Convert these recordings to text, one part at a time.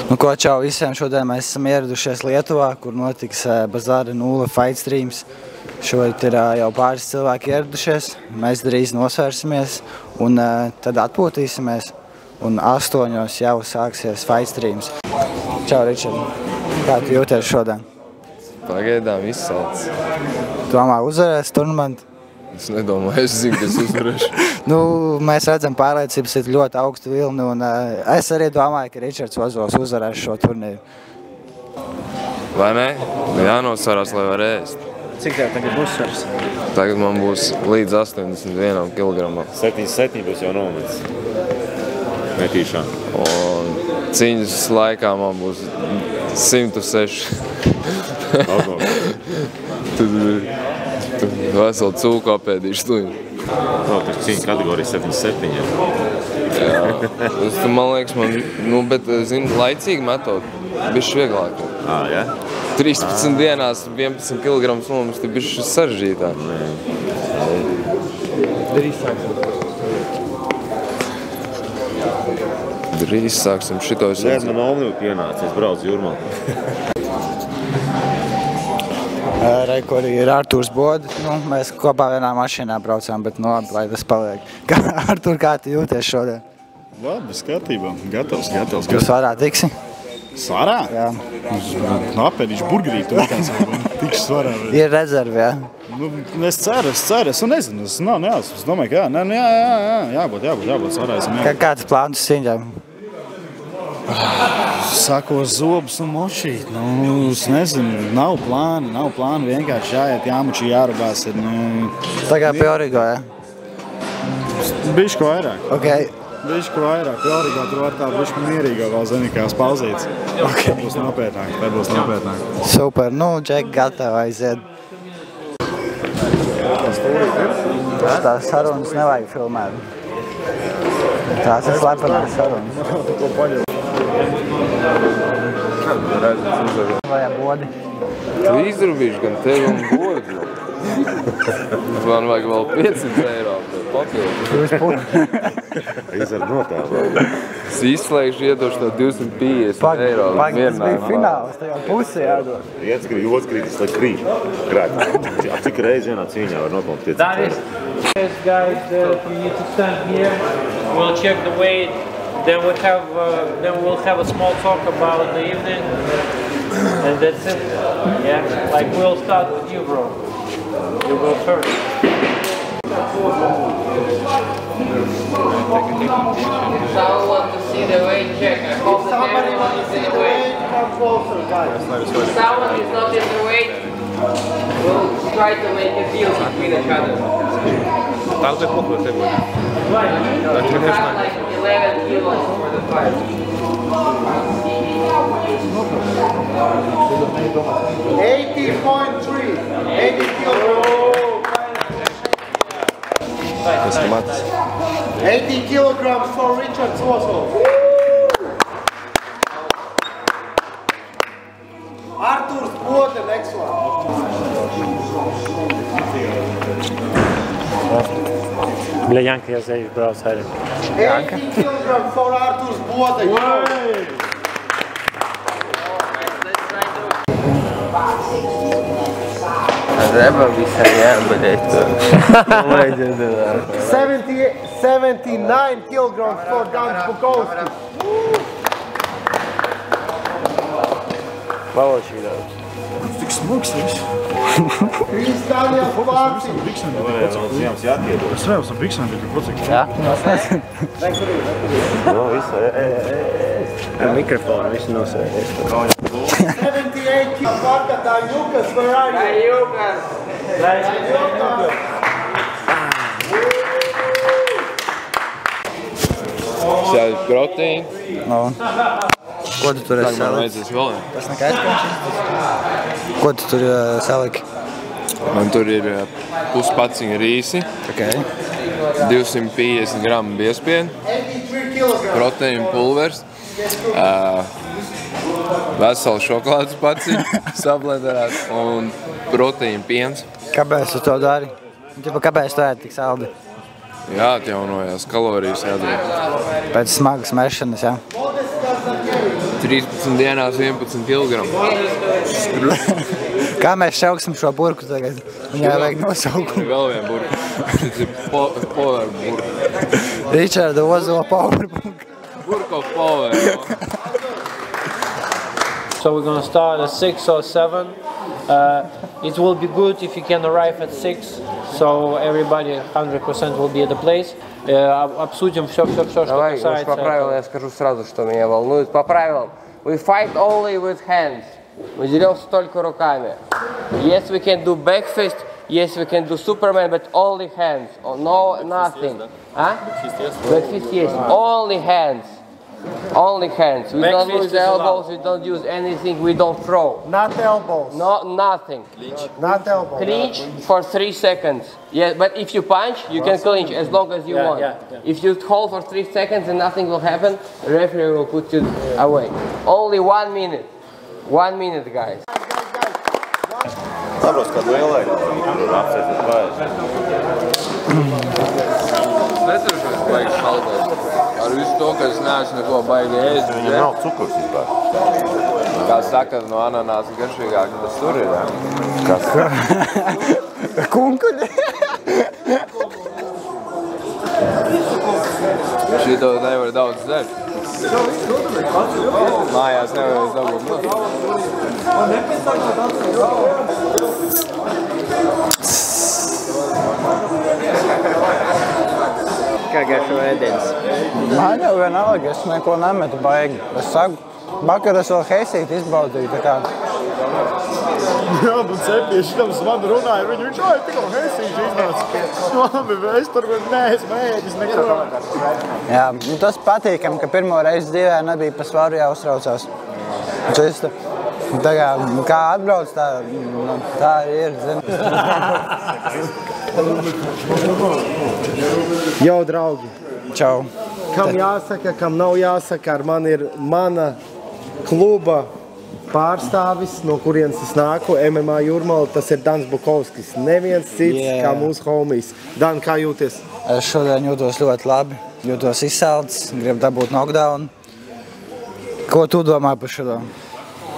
Nu ko, čau visiem, šodien mēs esam ieradušies Lietuvā, kur notiks Bazara 0 fight streams. Šodien ir jau pāris cilvēki ieradušies, mēs drīz nosvērsimies un tad atpūtīsimies. Un 8 jau sāksies fight streams. Čau, Ričard, kā tu jūties šodien? Pagaidām izsalts. Tu domā uzvarēs turnamentu? Es nedomāju, es zinu, ka es uzvarēšu. Mēs redzam, pārliecības ir ļoti augstu vilni, un es arī domāju, ka Ričards Ozols uzvarēs šo turnīru. Vai ne? Jānosvarās, lai var ēst. Cik tev tagad būs svars? Tagad man būs līdz 81 kg. 77 būs jau nometis. Metīšana. Un cīņas laikā man būs 106. Tad veselu cūku apēdīšu tuņu. Tas cīņa kategorija 77. Jā. Tas, man liekas, bet, zini, laicīgi metod. Bišķi vieglāk. Jā? 13 dienās 11 kg nomest ir bišķi sarežģītāk. Drīz sāksim šito. Man Omnivka ienāca, es braucu Jūrmā. Kur ir Artūrs Bodi. Mēs kopā vienā mašīnā braucām, bet labi, lai tas paliek. Artūr, kā tu jūties šodien? Labi, skatībā. Gatavs. Tu svarā tiksi? Svarā? Jā. Apēdīšu burgerīti, tikšu svarā. Ir rezervi, jā? Es ceru, es nezinu, es domāju, ka jābūt svarā. Kāds plāns cīņām? Sakos zobus un mošīt, es nezinu, nav plāna, vienkārši jāiet, jāmuči, jārubās. Tā kā pie Origo, jā? Bišķi vairāk. Okay. Bišķi vairāk, pie Origo tur var tā bišķi mierīgā vēl zinīkās pauzītes. Okay. Tā būs nopietnāk. Super, Džek, gatavi aiziet. Tās sarunas nevajag filmēt. Tās ir slepenās sarunas. Vajag Bodi. Tu izdrubīši gan tevi un Bodu. Man vajag vēl 500 eiro papildu. Izdara notēlā. Es izslēgšu, iedošu tev 250 eiro. Tas bija fināls, tajā pusē jādod. Viens krītis, lai krīt. Cik reizi vienā cīņā var nopelnīt 500 eiro? Yes, guys, you need to stand here. We'll check the weight. Then we'll have a small talk about the evening, and that's it. Yeah, like we'll start with you, bro. You go first. Someone wants to see the weight check. I hope that everyone is in the weight. If someone is not in the weight, we'll try to make a deal between each other. That's around like 11 kilos for the fight. 80 kilograms. 80 kilograms for Richard Ozols. Artūrs Bodi, next one. Bля, Janka, ja zēju brauc arī. 80 kilograms for Artūrs Bodi. Reba visai jābadēt. 79 kilograms for Dan Bukovski. Paločī daudz. Tik smuks viss. Kristānijas Pārci. Jums jātiedod. Es vēl esam biksām, bet tu pocik. Jā? Ar mikrofonu visu nosēdies. 78 kilograms. Daņukas, where are you? Daņukas. Sēdis proteīni. Ko tu tur esi Man saliki? vajadzēs vēl. Tas nekais končis? Ko tu tur saliki? Man tur ir puspaciņa rīsi, 250 gramu biespienu, proteīna pulvers, veselu šokolādes paciņu, sablenderēt un proteīna piens. Kāpēc tu to dari? Kāpēc tu ēdi tik saldi? Jāatjaunojās, kalorijas jādara. Pēc smagas mešanas, jā? 13 dienās 11 kilogramu. Kā mēs šauksim šo burku tagad? Viņai vajag nosaukumu. Vēl vien burku. Šis ir power burku. Ričarda Ozola power burku. Burku of power. So we're going to start at 6 or 7. It will be good if you can arrive at 6, so everybody 100% will be at the place. Обсудим все, что Давай, касается по правилам я скажу сразу, что меня волнует. По правилам, we fight only with hands. Мы деремся только руками. Yes, we can do back fist. Yes, we can do Superman, but only hands. No, nothing. Back fist, yes. Only hands. Only hands. We don't use elbows, we don't use anything, we don't throw. Not elbows. No, nothing. Not elbows. Clinch for 3 seconds. Yeah, but if you punch, you can clinch as long as you want. If you hold for 3 seconds and nothing will happen, the referee will put you away. Only 1 minute. 1 minute, guys. Saprost, kad lielai, tur apsēsties vajag. Neturšos baigi šaltais. Ar visu to, ka es neesmu neko baigi ēst. Viņam nav cukurs vispār. Kā saka, no ananāsa garšīgāk, tas tur ir, jā? Kas? Kunkuļi. Šito nevar daudz dzert. Mājās nevar dabūt no. Kā garšo ēdienas? Man jau vienalga, es neko nemetu baigi. Es saku, vakar es vēl heisīt izbaudīju, tā kā. Jā, bet septieši tam man runāja, viņš tikko heisīši iznāca. Labi, es tur neesmu ēdis neko. Jā, tas patīkam, ka pirmo reizi dzīvē nebija pa svaru jāuztraucās. Čista. Tā kā atbrauc, tā ir, zini. Jau, draugi. Čau. Kam jāsaka, kam nav jāsaka, ar mani ir mana kluba pārstāvis, no kurienes es nāku, MMA Jūrmala, tas ir Dans Bukovskis. Neviens cits kā mūsu homies. Dan, kā jūties? Es šodien jūtos ļoti labi, jūtos izsalds, gribu dabūt knockdown. Ko tu domā par šo?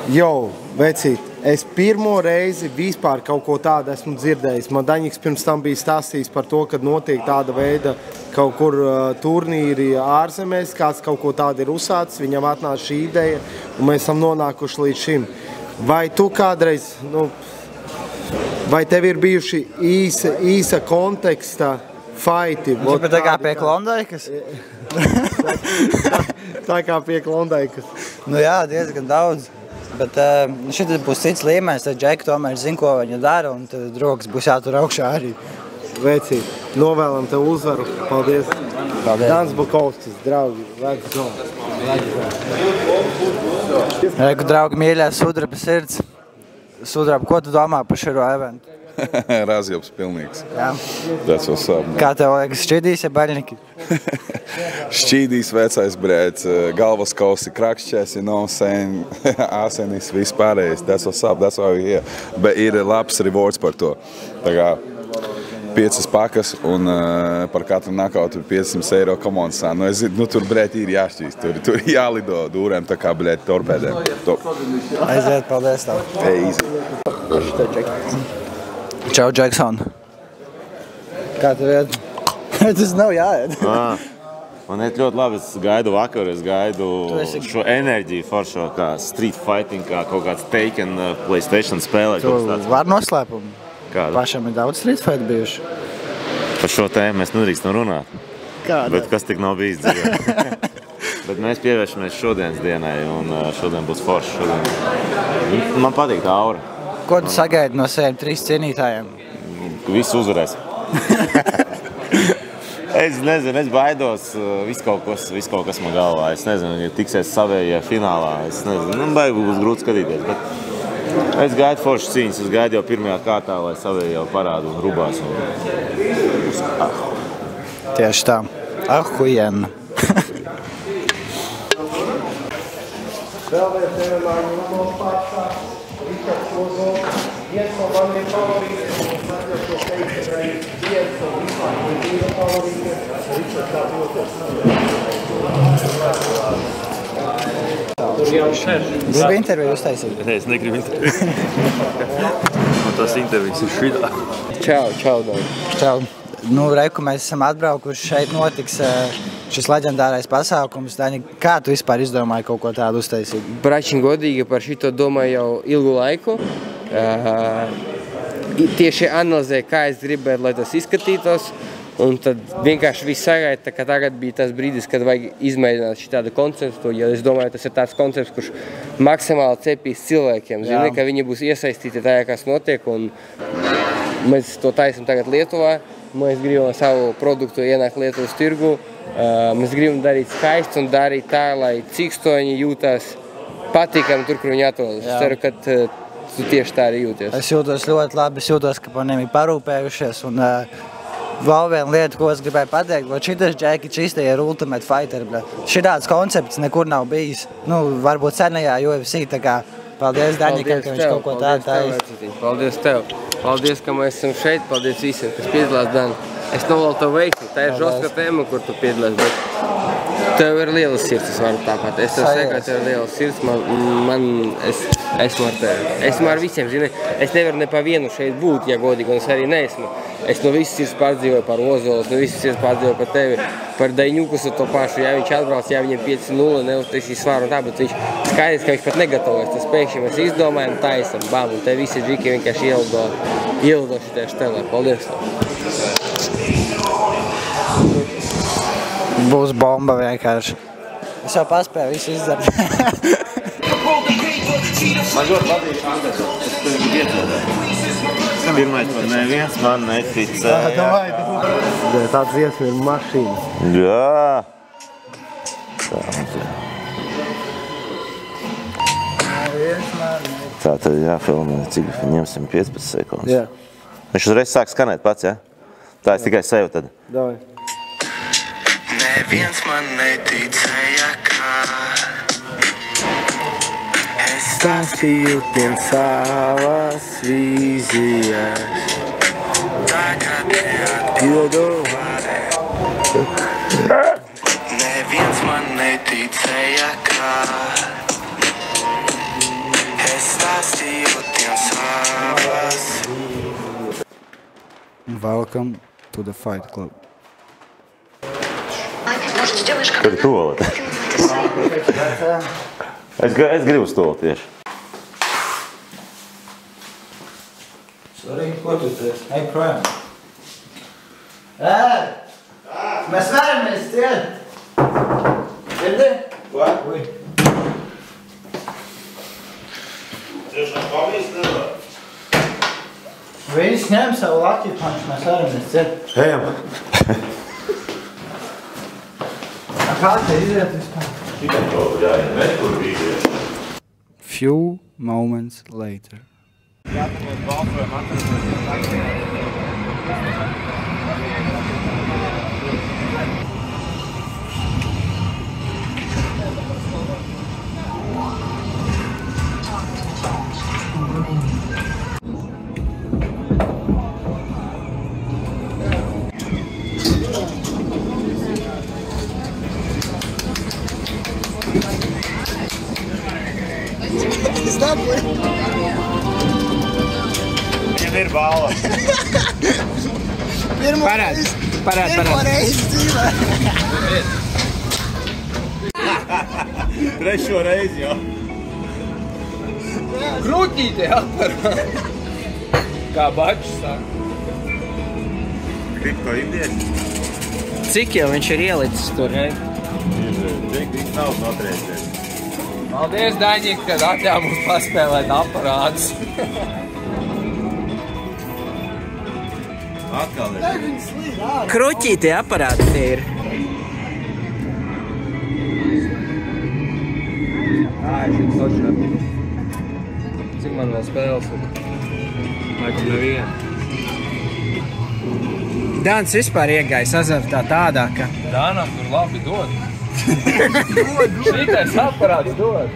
Jo, vecīt, es pirmo reizi vispār kaut ko tādu esmu dzirdējis. Man Daņiks pirms tam bija stāstījis par to, kad notiek tāda veida kaut kur turnīri ārzemēs, kāds kaut ko tādu ir uzsācis, viņam atnāca šī ideja, un mēs esam nonākuši līdz šim. Vai tu kādreiz, vai tev ir bijuši īsa konteksta fighti? Tā kā pie Klondaikas? Tā kā pie Klondaikas. Nu jā, diezgan daudz. Bet šitas būs cits līmenis, tad Džeki tomēr zina, ko viņa dara, un tad rokas būs jātur augšā arī. Vecīt, novēlam tev uzvaru. Paldies. Paldies. Dans Bukovskis, draugi. Reku, draugi, mīļā Sudraba sirds. Sudraba, ko tu domā par šo eventu? Razjobs pilnīgs. Jā. That's what's up, man. Kā tev liekas, šķidīs, ja baļņiki? Šķīdīs vecais brēds, galvas kausi, krakšķēs, you know what I'm saying, āsenis, viss pārējais. That's what's up, that's why we're here. Bet ir labs rewards par to. Tā kā 5 pakas un par katru knockoutu 500 eiro komonsā. Nu, es zinu, tur brēt ir jāšķīst, tur jālido dūrēm, tā kā brēt torpēdēm. Aiziet, paldies tev. Easy. Čau, Jackson. Kā tev iet? Tas nav jāiet. Man iet ļoti labi, es gaidu vakar, es gaidu šo enerģiju foršo, kā street fighting, kā kaut kāds Taken PlayStation spēlē. Tu var noslēpumu? Kāda? Pašam ir daudz street fight bijuši. Par šo tēmu mēs nedrīkstam runāt. Kāda? Bet kas tik nav bijis dzīvē. Bet mēs pievēršamies šodienas dienai, un šodien būs forši. Man patīk tā aura. Ko tu sagaidi no saviem 3 cienītājiem? Viss uzvarēs. Es nezinu, es baidos, viss kaut kas man galvā. Es nezinu, ja tiksies savējā finālā. Es nezinu, baigi būs grūti skatīties. Bet es gaidu foršas cīņas, es gaidu jau pirmajā kārtā, lai savējā jau parādu un rubās. Tieši tā. Ahujen. Vēlreiz MMA Jūrmalas pārstāvis, Ričards Ozols, viens no maniem favorītiem, un es šo teicu reiz, viens no vispār favorītiem, Ričards kā jūties. Gribu interviju uztaisīt. Nē, es negribu interviju. Un tas intervijas ir šitā. Čau, Dod. Čau. Nu, Reiku, mēs esam atbraukuši. Šeit notiks šis leģendārais pasākums. Daņa, kā tu vispār izdomāji kaut ko tādu uztaisīt? Bračin godīgi par šito domāju jau ilgu laiku. Tieši analizēju, kā es gribētu, lai tas izskatītos. Un tad vienkārši viss sagaida, ka tagad bija tas brīdis, kad vajag izmēģināt šitādu konceptu. Ja es domāju, tas ir tāds koncepts, kurš maksimāli cepīs cilvēkiem. Zini, ka viņi būs iesaistīti tajā, kas notiek. Un mēs to taisam tagad Lietuvā. Mēs gribam savu produktu ienākt Lietuvas tirgu. Mēs gribam darīt skaisti un darīt tā, lai cikstoņi jūtās patīkami tur, kur viņi atrodas. Es ceru, ka tu tieši tā arī jūties. Es jūtos ļoti labi. Es jūtos, ka par viņiem ir parūpējušies. Un, vēl viena lieta, ko es gribēju pateikt, šitas džekičs īsti ir Ultimate Fighter. Šitāds koncepts nekur nav bijis. Nu, varbūt senajā UFC. Tā kā paldies Daņikam, ka viņš kaut ko tādu taisa. Paldies tev. Paldies, ka mēs esam šeit. Paldies visiem, kas piedalās, Dan. Es novēlu tev veiksmi. Tā ir žostka tēma, kur tu piedalās. Bet tev ir liela sirds, es varu tāpat. Es tev saku, ka tev ir liela sirds. Esmu ar tevi. Esmu ar visiem, zini. Es nevaru ne pa vienu šeit būt, ja godīgi, un es arī neesmu. Es no visas sirds pārdzīvoju par Ozolas, no visas sirds pārdzīvoju par tevi, par Daņukus un to pašu. Ja viņš atbrauc, ja viņam 5-0, neuztaisīs svaru un tā, bet viņš skaidrs, ka viņš pat negatavojas. Tas pēkšņi mēs izdomājam, taisam, bam, un te visi džiki vienkārši ielido šitajā štelē. Paldies tev. Būs bomba vienkārši. Es jau paspēju visu izdarīt. Man ļoti patīk Andersons. Es tevi ietrodēju. Pirmais par neviens man neticēja. Tāds dziesma ir mašīna. Jā. Tā tad jāfilmē, cik ņemsim 15 sekundes. Jā. Viņš uzreiz sāk skanēt pats, ja? Tā es tikai sev tad. Davai. Neviens man neticēja, kā es stāstīju tiem savas vīzijas. Tagad neatbildu. Neviens man neticēja, kā es stāstīju tiem savas. Welcome to the Fight Club. Kad tolēt? Es gribu stolu tieši. Sorry, ko tu te? Ej, projām. Mēs varamies ciet! Dzirdi? Ko? Ui. Tiešām pamīst nevar? Viņš ņem savu laki panšu, mēs varamies ciet. Ejam. Kā te iziet vispār? Tikai kaut jāiet, nekur vīdie. Few moments later. Viņam ir balva. Pirmo reizi dzīvē. Trešo reizi jau. Krūtīte atparā. Kā bačs saka. Grib ko indieši? Cik jau viņš ir ielicis tur? Viņš nav notriecies. Paldies, Daņik, kad atļāv mums paspēlēt aparātus. Atkal ir. Kruķītie aparāti tie ir. Šeit točnē. Cik man vēl spēles ir? Laikam neviena. Dans vispār iegājis azartā tādā, ka... Dānam tur labi dod. Šitais aparāts dod.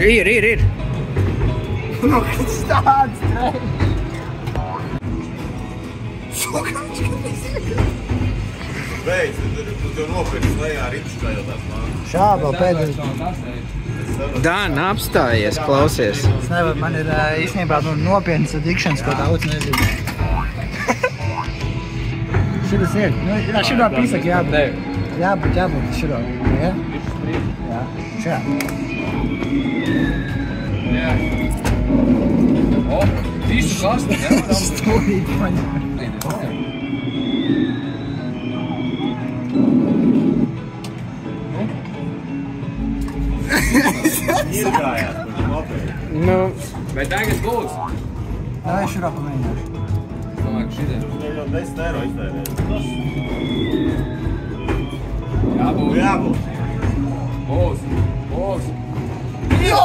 Ir. Nu, kas tāds trēļ? Šokā viņš, kad mēs iekļūt. Beidz, tu tev nopirks lejā rītiskā jau tāds māks. Šāba pēdējais. Dāna, apstājies, klausies. Es nevaru, man ir īstenībā nopietnas adikšanas, ko daudz nezinu. Šitas ir. Jā, šitā pīsaka jābūt. Jābūt šitā. Jā? Jā. Šitā. Jā. O, visu kastu nevaram. Stūrīt paņem. Iegājās, kurš nopērk. Nu. Vai tagad būs? Jā, es šurā pamēģināšu. Es domāju, ka šitiem. Viņam jau 10 eiro iztērēt. Jābūt. Jābūt. Būs. Būs. Jo!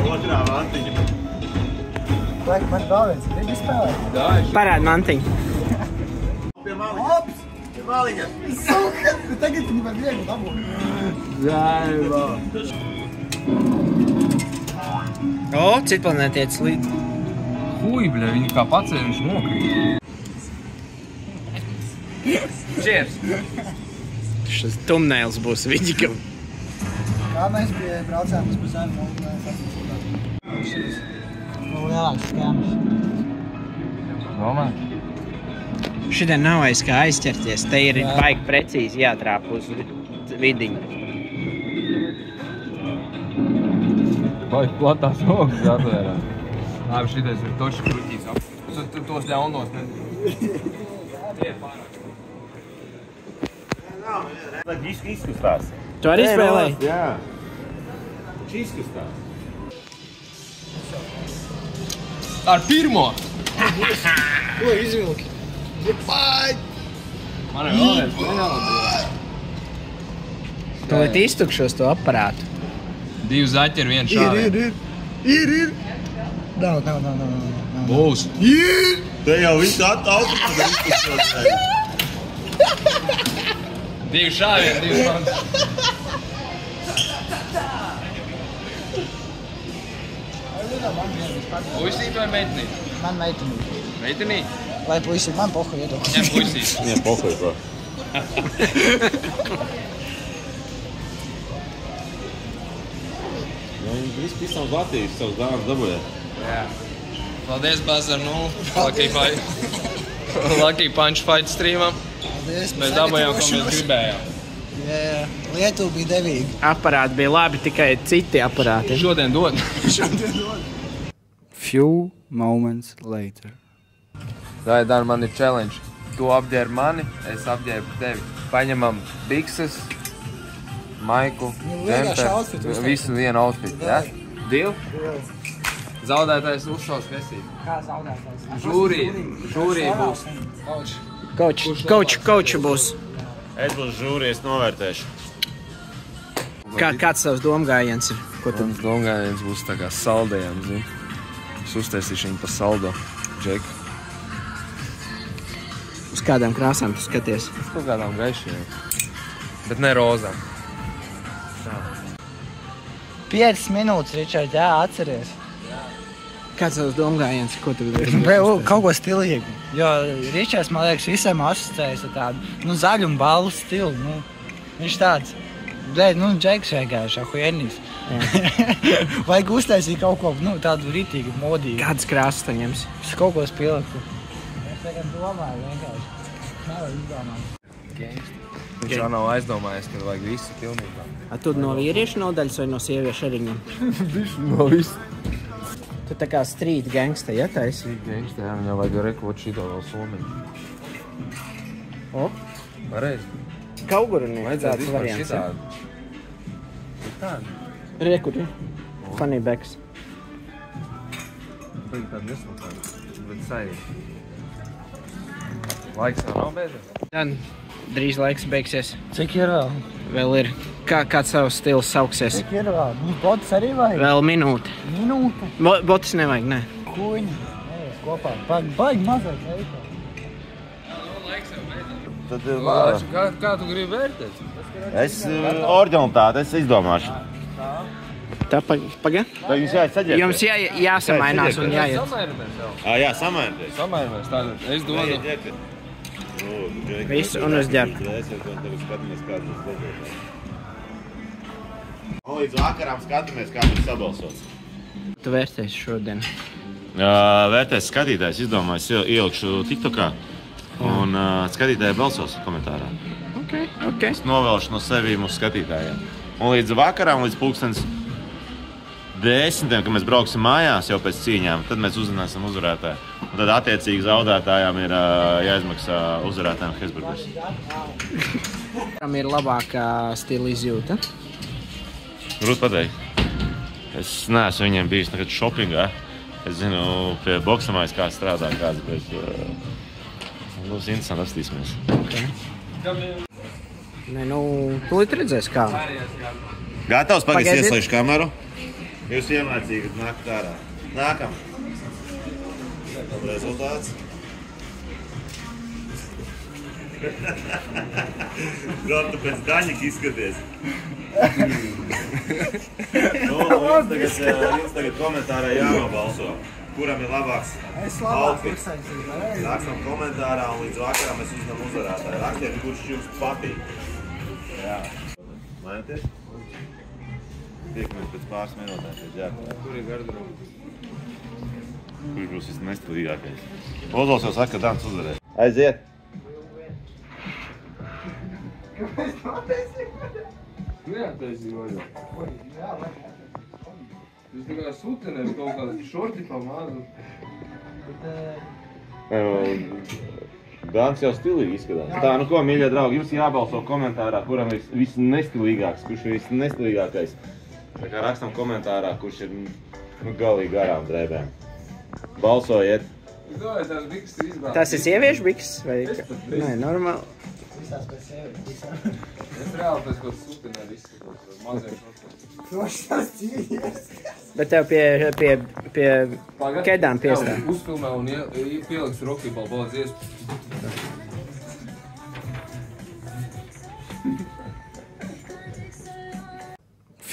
Otrā mantiņa. Laik, man vēl viens. Gribi spēlēt? Parād mantiņu. Pie maliņas. Ops! Pie maliņas. Suka! Tagad viņi var viegli dabūt. Zaiba. O, citplanētietis līdz. Huj, bļa, viņi kā pacēja, viņš nokrīt. Cheers! Šis tumnēls būs Viģikam. Kā mēs braucām uz zemi, un mēs esam lielāks skēmas. Domā? Šitien nav aiz kā aizķerties. Te ir baigi precīzi jātrāp uz vidiņu. Baigi platās rokas atvērā. Labi, šitais ir toši kruķīs ap. Tos ļaunos ne... Lai izkustās. Tu arī spēlēji? Jā. Izkustās. Ar pirmo! Ko izvilki? Man ir vēl viens penalti. Tu liet iztukšos to aparātu. 2 zaķi ir 1 šādi. Ir. Nav. Būs. Te jau visu automātu izkustās. 2 šādi, 2 mans. Puisīt vai meitenīt? Man meitenī. Meitenīt? Lai puisīt, man pohuj iedo. Jā, puisīt. Jā, pohuj, ko. Viņi visi pisam uz Latvijas savus dāmas dabūjā. Jā. Paldies, Bazar 0. Lucky Punch Fight streamam. Paldies. Mēs dabūjām, ko mēs gribējām. Jā, Lietuva bija devīga. Aparāti bija labi, tikai citi aparāti. Šodien dod. Few moments later. Dan, man ir challenge. Tu apģērbi mani, es apģērbu tevi. Paņemam bikses, maiku, džemperu, visu vienu outfitu, ja? Deal? Zaudētājs uzšaus Hesī. Kā zaudētājs? Žūrī būs. Koču būs. Es būšu žūri, es novērtēšu. Kāds savs domgājiens ir? Mans domgājiens būs tā kā saldējām, zini. Es uztaisīšu viņu pa saldo, Džeku. Uz kādām krāsām tu skaties? Uz kaut kādām gaišajām. Bet ne rozām. 5 minūtes, Ričard, jā, atceries. Kāds savs domgājiens ir? Ko tu Kaut ko stilīgu. Jo Ričards, man liekas, visiem asociējas ar tādu, zaļu un balvu stilu. Viņš tāds, Džeks vienkārši, ahuienīs. Vajag uztaisīt kaut ko, tādu ritīgu, modīgu. Kādas krāsas tu ņemsi? Es kaut ko spilku. Es tagad domāju vienkārši. Nevar izdomāt. Viņš jau nav aizdomājies, ka vajag visu pilnībā. Tu no vīriešu nodaļas vai no sieviešu arī ņem? No visu. Tu tā kā street gangsta, ja taisi? Street gangsta, jā, viņam vajag rekot šito vēl somiņu. O? Pareizi. Kauguruni Vajadzētu tāds vispār variants, ja? šitādu. Ir tādu. Rekuri. Funny backs. Tagad tādu nesmukādu, bet saīt. Laiks vēl nav beidzies? Dan, drīz laiks beigsies. Cik ir vēl? Vēl ir. Kāds savs stils sauksies? Cik ir vēl? Botis arī vajag? Vēl minūte. Minūte? Botis nevajag, ne. Kuņi. Nevies kopā. Baigi mazāk veikā. Tad Kā tu gribi vērtēt? es oriģinalitāti, es izdomāšu. Tā paga? Vai jums jāiet saģērbties? Jums jāsamainās un jāiet. Jā, samainties. Samainos, tātad es dodu. Visu, un es ģērbu. Un līdz vakarām skatāmies, kā būs sabalsots. Tu vērtēsi šodien? Vērtēs skatītājs, izdomājis, ielikšu TikTokā un skatītāji balsos komentārā. Ok. Es novēlšu no sevīm uz skatītājiem. Un līdz vakarām, līdz 10:00, kad mēs brauksim mājās jau pēc cīņām, tad mēs uzzināsim uzvarētāju. Un tad attiecīgi zaudētājām ir jāizmaksā uzvarētājiem Hesburgers. Kam ir labākā stila izjūta? Grūti pateikt. Es neesmu viņiem bijis nekad šopingā. Es zinu, pie boksamājas kāds strādā kāds, bet būs interesanti apstīsimies. Nē, tūlīt redzēs kā. Gatavs, pagaidzi ieslēgšu kameru. Jūs vienlaicīgi nākat ārā. Nākam. Rezultāts. Gan tu pēc Daņika izskaties. Jums tagad komentārā jānobalso. Kuram ir labāks outfits? Rakstam komentārā un līdz vakarā mēs uzzinām uzvarētāju. Rakstiet, kurš jums patīk. Jā. Mainieties? Tiekamies pēc pāris minūtēm. Kur ir garderoba? Kurš būs nestilīgākais? Ozols jau saka, ka Dans uzvarēs. Aiziet! Kāpēc tu atteicīji? Neatteicīji vaļā. Es tikai sutenēm kaut kādu šorti pamāzu. Dans jau stilīgi izskatās. Tā, nu ko, mīļie draugi, jums jābalso komentārā, kuram ir visnestilīgāks, kurš ir visnestilīgākais. Tā kā rakstam komentārā, kurš ir galīgi garām drēbēm. Balsojiet! Tas ir sieviešu biks? Vai? Nē, normāli. Es reāli pēc kaut sutenēm izskatos, maziem šortiem. Krošs tas cīnies. Bet tev pie kedām piestāv. Uzfilmē un pieliks rokībalu balds iespēju.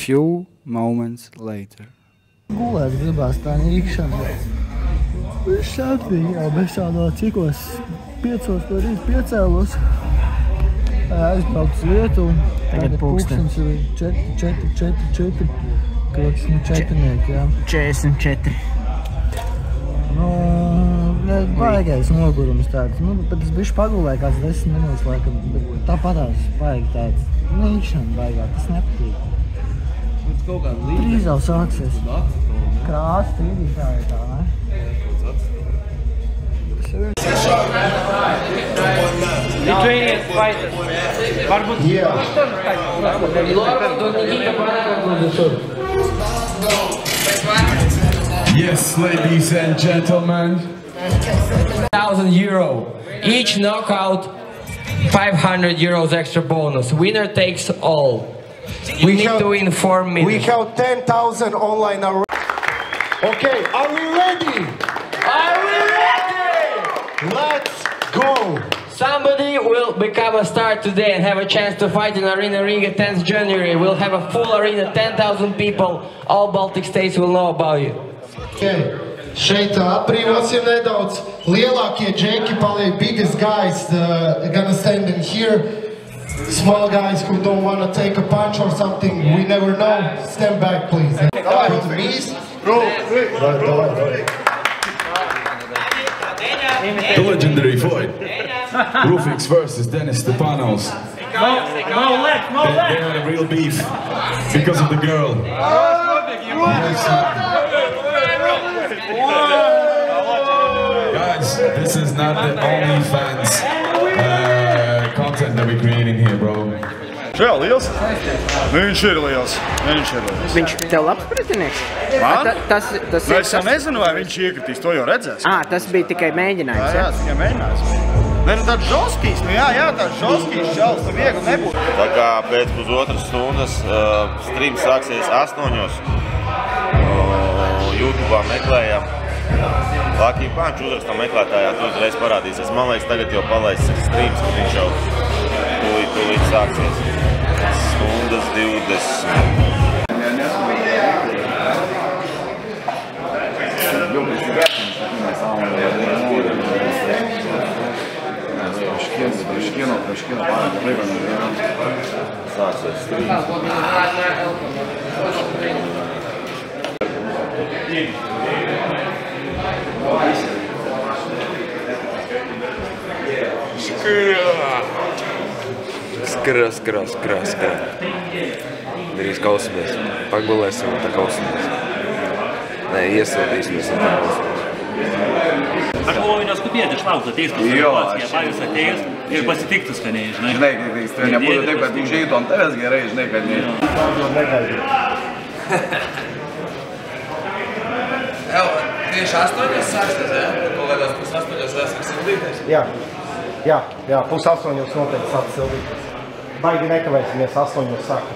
Few moments later. Gulēt gribās tā nīkšana. Viņš sēdīja jau bezsādā cikos 5 no rīta piecēlos. Aizbraukt uz Lietuvu. Tagad pulkstens ir 4. Kroks, 4nieki, jā. 44. Baigais nogurums tāds. Bet es bišķi pagulēju kāds 10 minūtes laikam. Bet tāpatās baigi tāds. Nīkšana baigā, tas nepatīk. Drīz jau sāksies. Krāsa tīrītāji tā, ne? Lithuanian fighters. Varbūt Yes, ladies and gentlemen. €1,000. Each knockout, €500 extra bonus. Winner takes all. We need to win 4 minutes. We have 10,000 online already. Okay, are we ready? Are we ready? Let's go! Somebody will become a star today and have a chance to fight in Arena Ring at 10th January. We'll have a full arena, 10,000 people. All Baltic states will know about you. Okay. Šeit atbrīvosim nedaudz. Lielākie džeki paliek, biggest guys gonna stand in here. Small guys who don't want to take a punch or something, we never know. Stand back, please. The legendary fight. Rufix versus Dennis Stepanos. They had a real beef because of the girl. Guys, this is not the OnlyFans content that we're creating here, bro. Jā, liels. Viņš ir liels. Viņš tev labs pretinieks? Man? Tas es nezinu, vai viņš iekritīs, to jau redzēs. Tas bija tikai mēģinājums, jā? Jā, tikai mēģinājums. Nē, tāds žoskīs, tāds žoskīs čals, tam viegli nebūtu. Tā kā pēc pusotras stundas streams sāksies 8:00. YouTube'ā meklējam Lucky Punch, uzrakstam meklētājā, tu uzreiz parādīsies. Man liekas, tagad jau palaists streams, ka viņš jau tūlīt sāksies. Stundas 20. kino pārāk līmenī. Sāksies strīds. Skrā. Drīz kausamies. Pagulēsim un tā kausamies. Nē, iesildīsimies un tā kausamies. Ar половину скупеты шлаута тесто ситуация, появится тест, и посетить скорее, знаешь. Žinai, kad es tev nebūtu teikt, ka viņš ietu un tevis gerai, žinai, kad ne. Tieši 8 sākstas, jā? Kaut kādās pus 8 sākstas sildīties? Jā, pus 8 noteikti sāks sildīties. Baigi nekavēsimies 8 sāku.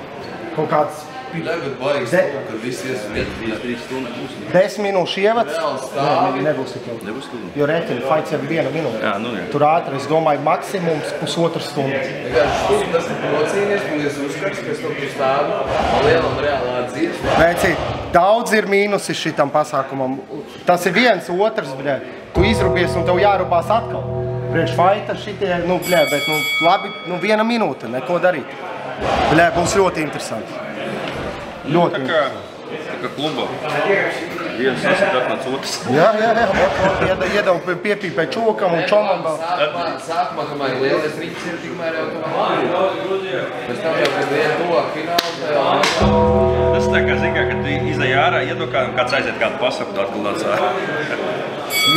Kaut kāds... Tagad baigas stūm, kad viss ies 3 stundas. 10 minūšu ievads? Nē, nebūs tik jau. Jo reķini, fights jau 1 minūte. Jā, nu jā. Tur ātri, es domāju, maksimums pusotru stundu. Tas ir nocīnies, un es uzskats, ka es to stāvu lielam reālā dzīves. Vecīt, daudz ir mīnusi šitam pasākumam. Tas ir viens, otrs, bļē. Tu izrubies un tev jārubās atkal. Priekš fighta šitie, bet labi, 1 minūte, neko darīt. Bļē, būs ļoti interesanti. Ļoti interesanti. Tā kā klubā. Viens sasitāt otrs. Jā. Iedav piepīpē čokam un čomam vēl. Sākumā, kamēr lielais riķis ir, tikmēr jau tomēr. Pēc tam jau, kad vien tuvāk fināls, Tas tā kā zin, kad tu izai ārā, iedokā un kāds aiziet kādu pasaku, tu atkal nāc ārā.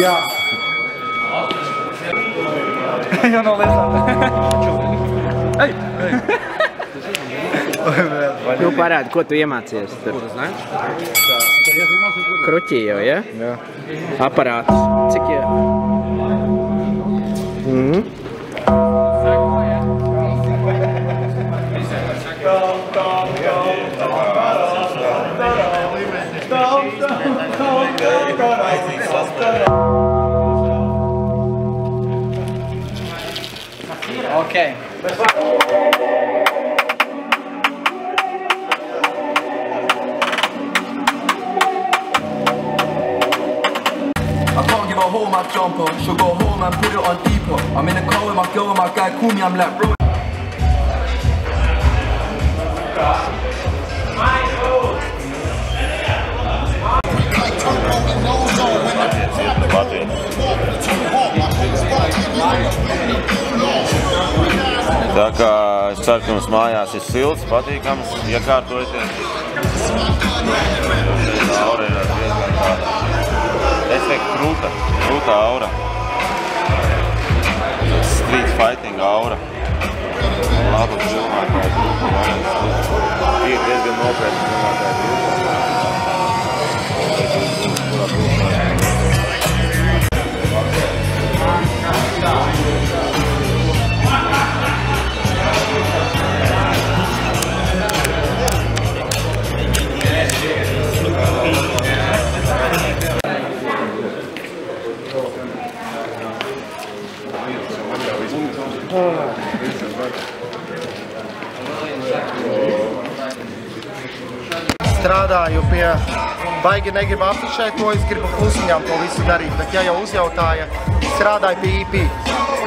Jā. Jau nav liesā. Ei! Nu parādi, ko tu iemācies tur? Kruķī jau, ja? Jā. Aparātus. Cik jā? Okay. Home my jumper, she'll go home and put it on deeper. I'm in the car with my girl and my guy call me, I'm like bro. Tā kā es ceru, ka mums mājās ir silts, patīkams, iekārtojoties. Aura ir diezgan tāda. Es teiktu krūta aura. Street fighting aura. Labu cilvēku. Ir diezgan nopietni cilvēku. Strādāju pie baigi negribu afišēt to, es gribu klusiņām to visu darīt, bet ja jau uzjautāja, strādāju pie EP.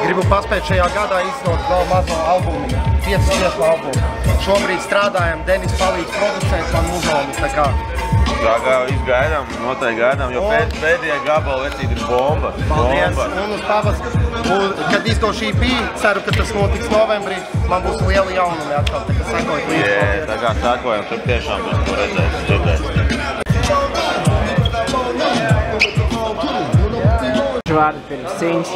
Gribu paspēt šajā gadā izdot vēl mazo albumu, 5 dziesmu albumu. Šobrīd strādājam, Denis palīdz producēt man muzonis, tā kā. Tā kā izgaidām, noteikti gaidām, jo pēdējā gabala vecīt ir bomba. Paldies, un uz pavasaru, kad izdošu EP, ceru, ka tas notiks novembrī, man būs liela jaunumi atkal, tā kā sakojot līdz. Jā, tā kā sakojam, tur tiešām mēs to redzēsim, dzirdēsim. Vārdi pirms cīņas.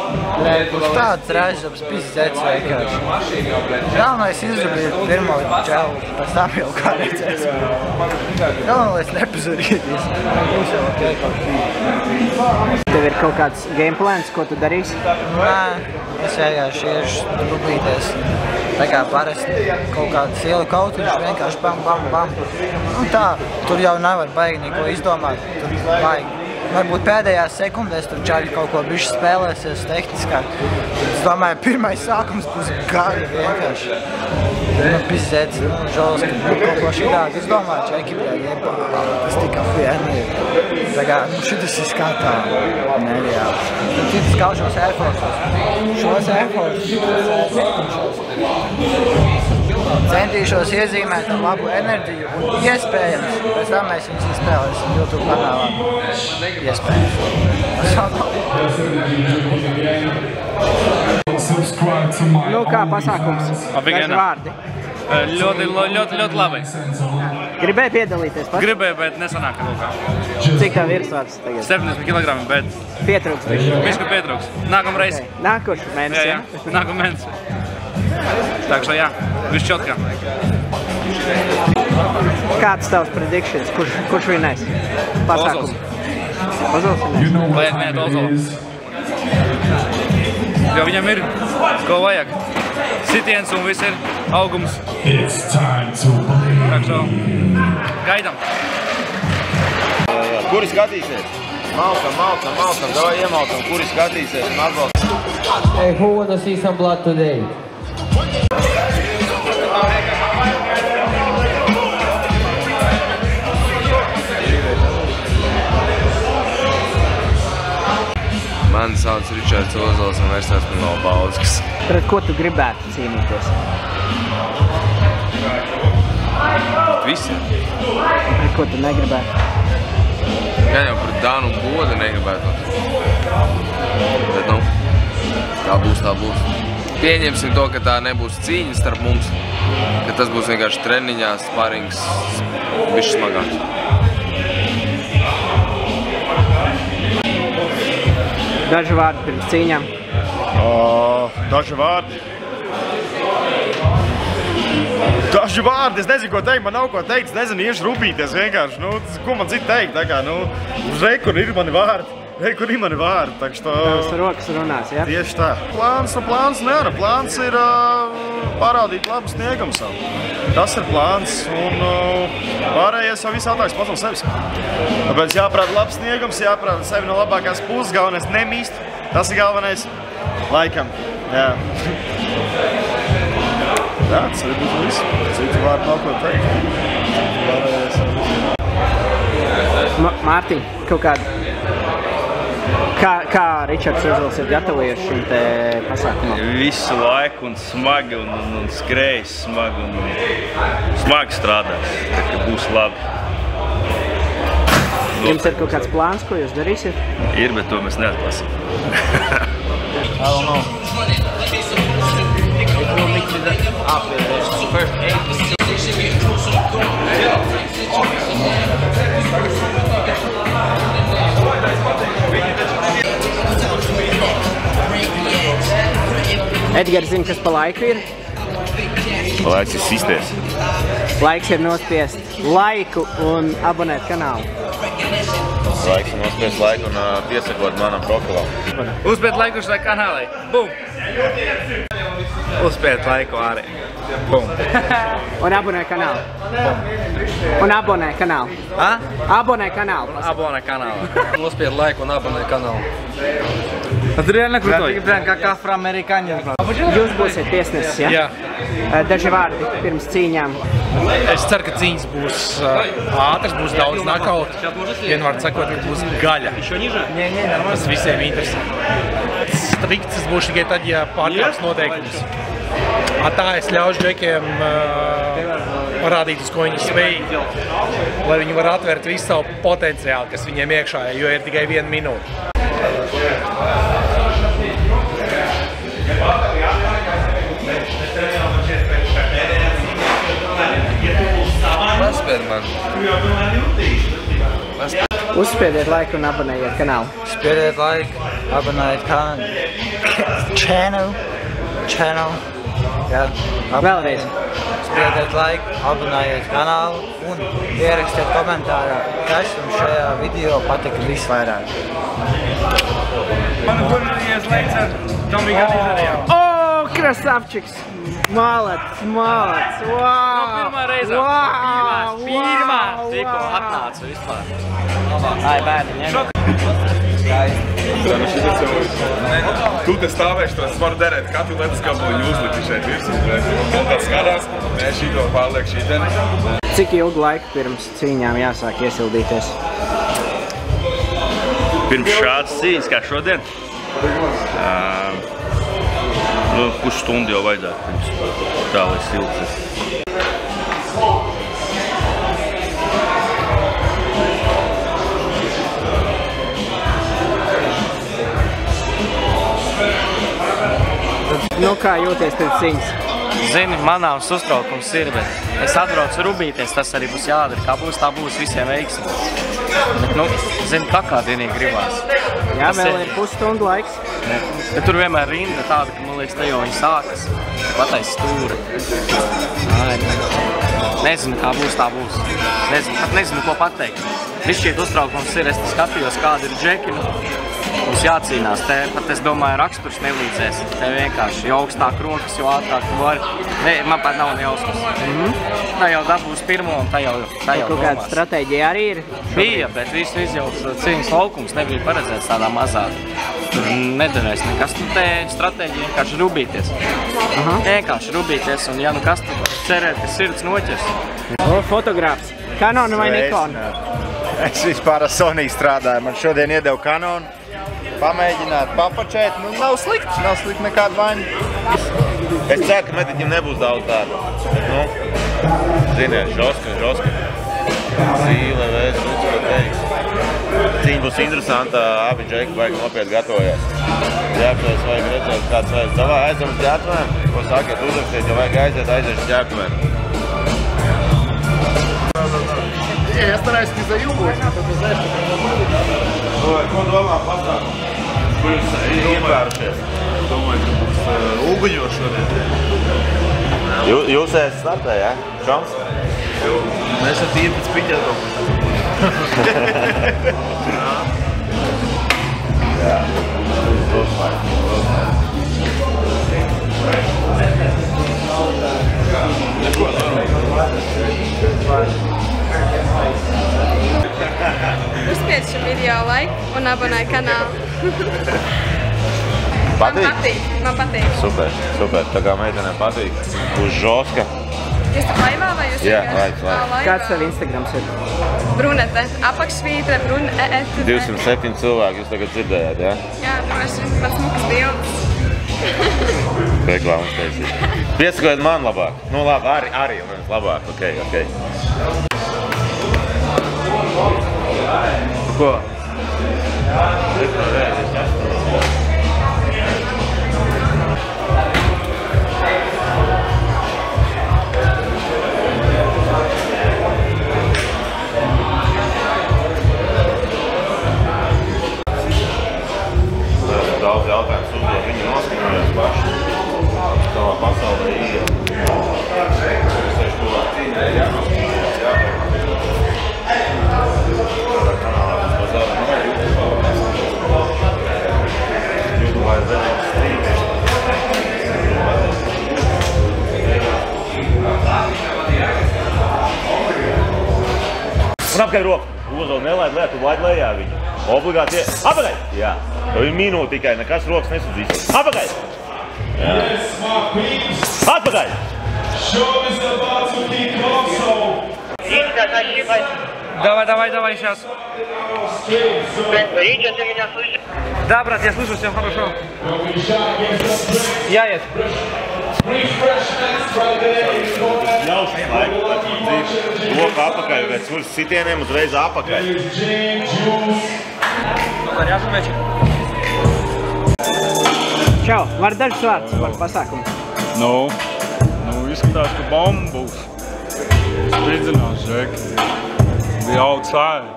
Uz tādas reizes pizdēts vienkārši. Galvenais izrabīt pirmo čelu, pēc tam jau kā redzēsim. Galvenais nepazudīties. Tev ir kaut kāds game plans, ko tu darīsi? Nē, es vienkārši iešu dublīties. Tā kā parasti kaut kādas ielu kautiņš, vienkārši bam. Un tā, tur jau nevar baigi neko izdomāt. Tur baigi varbūt pēdējās sekundēs tur čaļi kaut ko bišķi spēlēsies tehniskāk. Es domāju, pirmais sākums būs gari vienkārši. Pizēts, žols, ka kaut ko šitāk. Es domāju, ka ekipē jebā, tas tika vieni. Tagad, šitas ir skatā nereāls. Citas kaušos Air Forces. Šos Air Forces, centīšos iezīmēt ar labu enerģiju un iespējams, pēc tam mēs viņus izspēlēsim YouTube kanālā. Iespējams. Nu, kā pasākums? Daži vārdi? Ļoti labi. Gribēji piedalīties pats? Gribēju, bet nesanāk kaut kā. Cik tā virsvārds tagad? 70 kg, bet... Pietrūks bišķi. Bišķi pietrūks. Nākamreiz. Nākošu mēnesi, jā? Nākamā mēnesi. Так что jā, viss čotkā. Kāds tavs predictions? Kurš vinnēs? Pasākumu? Ozols vinnēs? Vajag nēt Ozola. Jo viņam ir, ko vajag. Sitiens un viss ir augums. Tak što, gaidam. Kuri skatīsies? Malkam, davai iemalkam, kuri skatīsies un atbalst. Hey, who wanna see some blood today? Mani sauc Ričards Ozols un vairs esmu no Bauskas. Pret ko tu gribētu cīnīties? Pret visiem. Pret ko tu negribētu? Gan jau pret Dānu un Bodu negribētu. Bet nu, kā būs, tā būs. Pieņemsim to, ka tā nebūs cīņa starp mums, ka tas būs vienkārši treniņā, sparings, bišķi smagāks. Daži vārdi pirms cīņām? Daži vārdi? Daži vārdi, es nezinu, ko teikt, man nav ko teikt, es nezinu, iešu rūpīties vienkārši, nu, ko man citu teikt, tā kā, nu, kur ir mani vārdi. Kur ir mani vārdi, tak što... Tavs rokas runās, jā? Tieši tā. Plāns nevar. Plāns ir parādīt labu sniegumu savu. Tas ir plāns, un pārējais jau viss atlieks pats no sevis. Tāpēc jāprāda labs sniegums, jāprāda sevi no labākās puses, galvenais nemīst. Tas ir galvenais laikam. Jā. Jā, tas arī būtu viss. Citu vārdu nav ko teikt. Mārtiņ, kaut kādu. Kā Ričards Ozols ir gatavojies šim te pasākumam? Visu laiku un smagi un skrējis smagi un smagi strādās, tā kā būs labi. Jums ir kaut kāds plāns, ko jūs darīsiet? Ir, bet to mēs neatklāsim. I don't know. It will make me the first 8. Edgars zina, kas pa laiku ir? Laiks ir sistēs. Laiks ir nospiest laiku un abonēt kanālu. Laiks ir nospiest laiku un piesakot manam profilam. Uzspied laiku šai kanālai. Bum! Uzspied laiku arī. Bum! Un abonē kanālu. Un abonē kanālu. Abonē kanālu. Abonē kanālu. Uzspied laiku un abonē kanālu. Tas ir reāli krutoji. Kā afroamerikāņi. Jūs būsiet tiesnesis, ja? Jā. Daži vārdi pirms cīņām. Es ceru, ka cīņas būs ātras, būs daudz knockout. Vienvārds sakot, ka būs gaļa. Tas visiem interesē. Strikts būs tikai tad, ja pārkāps noteikums. Tā es ļaušu džekiem parādīt, uz ko viņi spēj, lai viņi var atvērt visu savu potenciālu, kas viņiem iekšā, jo ir tikai 1 minūte. Paspied man. Uzspiediet laiku un abonējiet kanālu. Spiediet laiku, abonējiet channel. Jā. Vēlreiz. Spiediet laiku, abonējiet kanālu un ierakstiet komentārā, kas jums šajā video patika visvairāk. Krasavčiks! Malets! Pirmā reize. Pirmā! Tikko atnāca vispār. Ai, bērni, ņem. Tu te stāvēši, tas varu derēt katru ledus gabaliņu uzliki šeit virsū. Un tad skatās, nē, šito pārliek šī ten. Cik ilgu laiku pirms cīņām jāsāk iesildīties? Pirms šādas cīņas, kā šodien? Pusstundu jau vajadzētu pirms tā, lai siltas. Nu, kā jūties pēc cīņas? Zini, manāms uztraukums ir, bet es atbraucu rubīties, tas arī būs jādara. Kā būs, tā būs visiem veiksmi. Bet, nu, zini, tā kā dienīgi gribās. Jā, vēl ir pusstundu laiks. Bet tur vienmēr rinda tāda, ka, man liekas, te jau viņi sākas. Patais stūri. Nezinu, kā būs, tā būs. Nezinu, ko pateikt. Viss šķiet uztraukums ir, es skatījos, kāda ir džeki. Mums jācīnās. Te pat, es domāju, raksturs nelīdzēs. Te vienkārši, jo augstāk rokas, jo ātrāk tu vari. Man pat nav nejausmas. Tā jau dabūs pirmo un tā jau domās. Kaut kāda stratēģija arī ir? Bija, bet viss jau cīņas laukums nebija paredzēts tādā mazā. Tur nedarēs nekas. Nu, te stratēģija vienkārši rubīties. Vienkārši rubīties un ja nu kas tu cerēt, ka sirds noķers. Fotogrāfs. Canon vai Nikon? Es vispār ar Sony strādāju. Man šodien iedevu Canon. Pamēģināt, papačēt. Nu, nav slikti nekāda vaina. Es ceru, ka mediķim nebūs daudz tādu. Nu, ziniet, žoska. Zīle, vēs, ko teiks. Cīņa būs interesanta, abi džeki baigi nopietni gatavojās. Ģērbtuvēs vajag redzēt, kāds vajag. Davai aizam uz ģērbtuvēm, ko sakiet, uzrakstiet, ja vajag aiziet uz ģērbtuvēm. Я стараюсь не заюбывать, но это знаешь, Ko domā pasākumu? Kur jūs iepērušies? Domāju, ka būs uguņos šodien. Jūs ēst startē, jā? Šoms? Mēs ar tīri pēc piņas domājam. Jā. Uzspied šo video laiku un abonē kanālu. Patīk? Man patīk. Super. Tā kā meitenēm patīk. Uz žoska. Jūs tā laivā vai jūs? Jā, laivā. Kāds tev Instagrams ir? Brunete. Apakšsvītre, brunete. 207 cilvēki jūs tagad dzirdējāt, jā? Jā, droši. Man smukas bildes. Reklāmas taisīt. Piesakojiet man labāk. Nu labi, arī labāk. Ok. Ko? Daudz jautājums uzdod, viņi noskaņojas paši. Savā pasaulē ir. Es tieši tuvāk cīņai jānoskaņojas, Tādā kanālā mums bazāra nav YouTube ir zaļīgs strīms. Un apkai roku. Uzvēl nelaid lēt, tu laid lejā viņu. Obligāti ie... Apakaļ! Jā. Tev ir minūte tikai, nekas rokas nesadzīs. Apakaļ! Jā. Atpakaļ! Давай сейчас. Видите, ты меня слышишь? Да, брат, я слышу, все хорошо. Jāiet. Ļaušas laiku, roka apakaļ, pēc kuras sitieniem uzreiz apakaļ. Čau, var dažus vārdus par pasākumu? Nu, izskatās, ka bomba būs. Spridzinās, Žeki. Bija outside.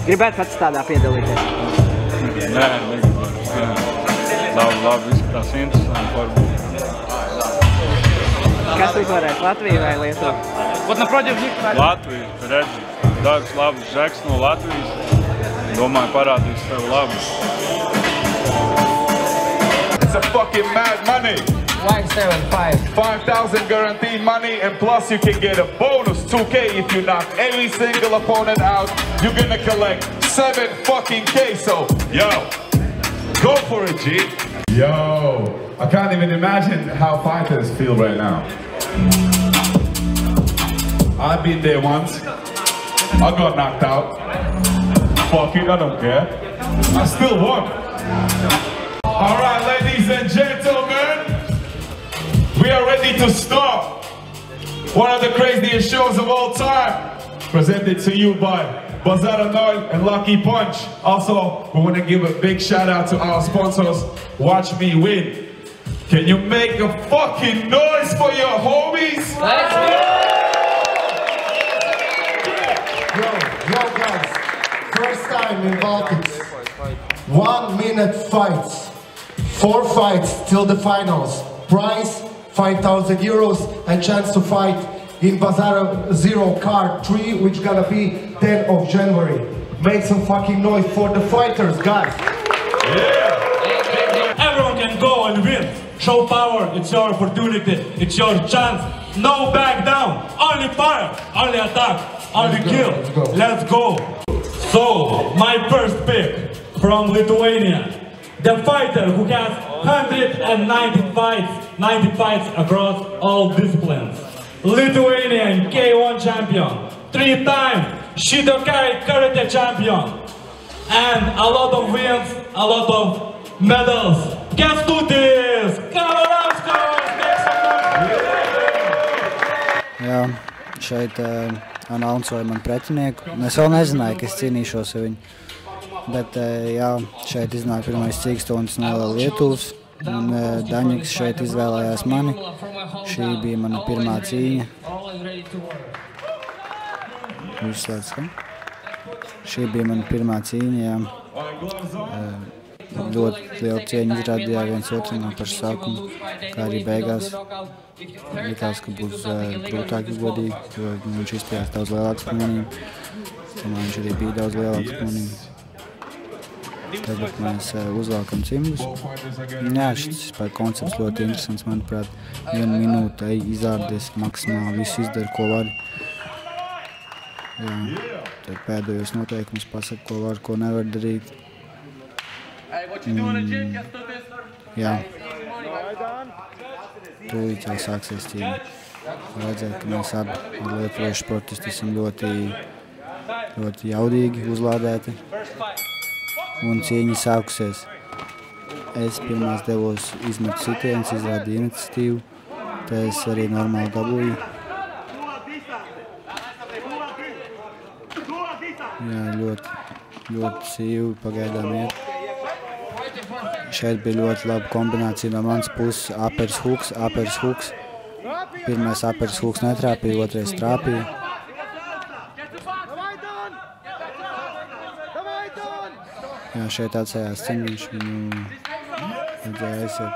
Gribētu pats tādā piedalīties? Nē, negribētu. Labi, izskatās interesanti varbūt. Kas uzvarēs, Latviju vai Lietuvu? Latviju, redzi. Dažs labs Žeks no Latvijas. Domāju, parādīs sev labi. It's a fucking mad money. 175. 5,000 guaranteed money, and plus you can get a bonus 2K if you knock every single opponent out. You're gonna collect 7 fucking K. So, yo, go for it, G. Yo, I can't even imagine how fighters feel right now. I've been there once. I got knocked out. Fuck it, I don't care. I still won. All right, ladies and gentlemen, we are ready to start one of the craziest shows of all time, presented to you by Bazaar Noil and Lucky Punch. Also, we want to give a big shout out to our sponsors, Watch Me Win. Can you make a fucking noise for your homies? Let's go! Yo guys, first time in Baltics, 1 minute fights, 4 fights till the finals, prize 5,000 euros and chance to fight in Bazaar Zero Card 3, which gonna be 10th of January. Make some fucking noise for the fighters, guys. Yeah. Everyone can go and win. Show power, it's your opportunity, it's your chance. No back down, only fire, only attack, only kill. Let's go. So, my first pick from Lithuania. The fighter who has 190 fights across all disciplines. Lithuanian K1 champion, 3-time Shidokai Karate champion, and a lot of wins, a lot of medals. Kęstutis Kavaliauskas! Jā, šeit anonsoja man pretinieku. Es vēl nezināju, ka es cīnīšos ar viņu. Bet jā, šeit iznāk pirmais cīkstonis no Lietuvas. Un Daņiks šeit izvēlējās mani. Šī bija mana pirmā cīņa. Šī bija mana pirmā cīņa, jā. Ļoti lielu cieņu izrādījā viens otram no paša sākuma, kā arī beigās. Likās, ka būs grūtāk godīgi, jo viņš izstājās daudz lielāks par manīm. Viņš arī bija daudz lielāks par manīm. Tagad mēs uzvalkam cimdus. Jā, šis koncepts ļoti interesants, manuprāt. 1 minūte izārdies maksimāli, visu izdara, ko var. Jā, tad pēdējos noteikumus pasaka, ko var, ko nevar darīt. Jā. Tūlīt jau sāksies cīņa. Redzēt, ka mēs abi ar lietuviešu sportisti esam ļoti jaudīgi uzlādēti. Un cīņa sākusies. Es pirmās devos izmetu sitienus, izrādīju iniciatīvu. Te es arī normāli dabūju. Jā, ļoti sīvi pagaidām iet. Šeit bija ļoti laba kombinācija no manas puses. Apers huks. Pirmais apers huks netrāpīja, otrais trāpīja. Jā, šeit atsējās cimdiņš, viņu vajadzēja aiziet.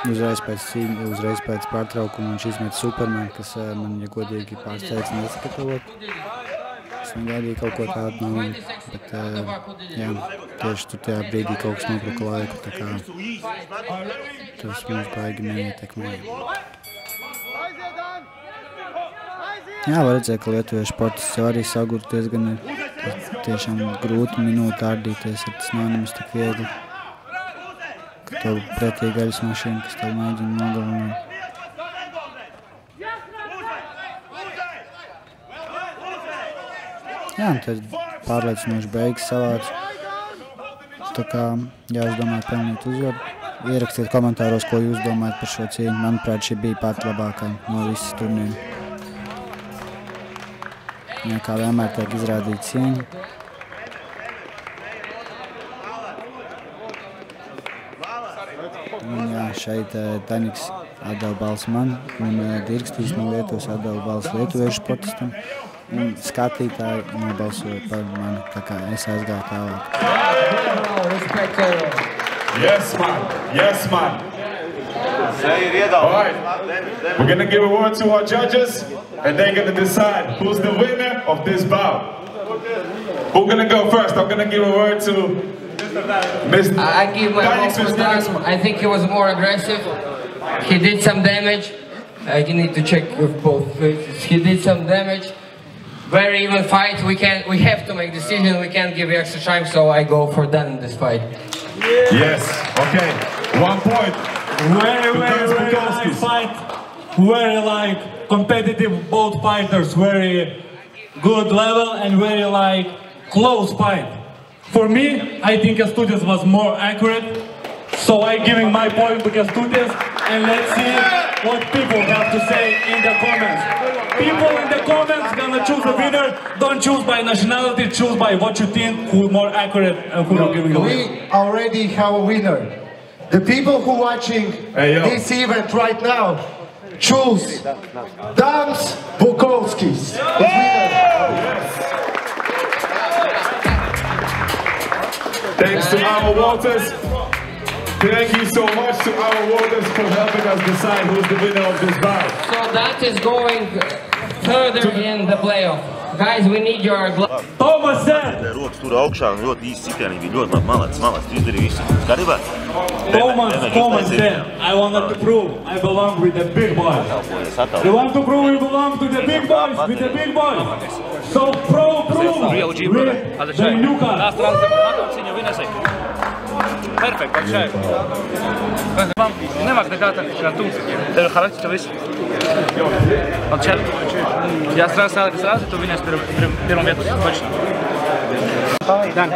Uzreiz pēc pārtraukuma viņš izmet Superman, kas man, ja godīgi, pārsteidz nesagatavot. Es viņu gaidīju kaut ko tādu no viņa, bet jā, tieši tur tajā brīdī kaut kas nopruka laiku, tā kā tas mums baigi neietekmēja. Jā, var redzēt, ka lietuviešu sportists jau arī sagurt diezgan ir. Tiešām grūti minūti ārdīties, tas nav nemaz tik viegli. Ka tev pretī gaļas mašīna, kas tev mēģina nogalināt. Jā, un tad pārliecinoši beigas savāds. Tā kā, jā, es domāju, pelnīt uzvaru. Ierakstiet komentāros, ko jūs domājat par šo cīņu. Manuprāt, šī bija pat labākā no visas turnīra. Jā, kā vienmēr tiek izrādīta cieņa. Un jā, šeit Daņiks atdeva balsi man, un Dirkstīs no Lietuvas atdeva balsi lietuviešu sportistam. Un skatītāji nobalsoja par mani, tā kā es aizgāju tālāk. Yes, man. All right, we're going to give a word to our judges, and they're going to decide who's the winner of this bout. Who's going to go first? I'm going to give a word to I give my vote for Dan. I think he was more aggressive. He did some damage. You need to check with both faces. He did some damage. Very even fight. We have to make decision. We can't give extra time. So I go for Dan in this fight. Yes. Okay. 1 point. Very nice fight. Very like competitive, both fighters. Very good level and very like close fight. For me, I think Kęstutis was more accurate. So I'm giving my point to Kęstutis, and let's see what people have to say in the comments. People in the comments gonna choose a winner. Don't choose by nationality, choose by what you think, who more accurate and who will give you. We already have a winner. The people who watching this event right now choose Dan Bukovskis. Thanks to our Waters. Thank you so much to our Waters for helping us decide who's the winner of this bout. So that is going further in the playoff. Guys, we need your glove. Thomas said! Rokas tur augšā un ļoti īsti sitieni bija ļoti labi malets. Tu izdarīji visu. Skatībā? Thomas said, I wanted to prove I belong with the big boys. You want to prove you belong to the big boys, with the big boys. So prove with the new card. Perfekt, tak šeit. Nevajag nekā tā kā tu. Tev ir harakter, tu visu. Un čet. Ja strāsā, tu viņas pirmā vietas počinā. Dan,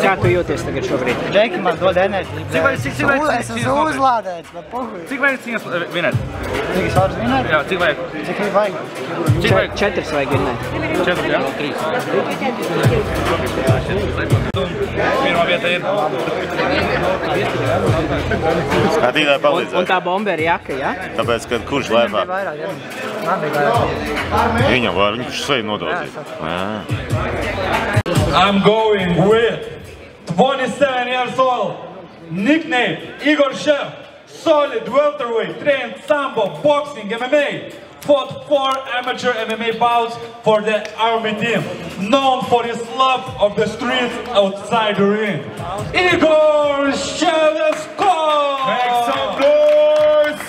kā tu jūties tagad šobrīd? Džeki man dod enerģiju. Es esmu uzlādēts, bet pohuj. Cik vajag cīņas vinēt? Cik es varu vinēt? Jā, cik vajag? Cik vajag? Cik vajag? 4 vajag vinēt. 4, jā? 3. Pirmā vieta ir. Skatītāji palīdzēs. Un tā bomba ir jaka, jā? Tāpēc, kad kurš lēpā? Viņam var, viņš sevi nododīt. I'm going with 27 years old, nickname Igor Chef, solid welterweight, trained sambo, boxing, MMA, fought 4 amateur MMA bouts for the Army team, known for his love of the streets outside the ring. Igor Shevchenko! Make some noise!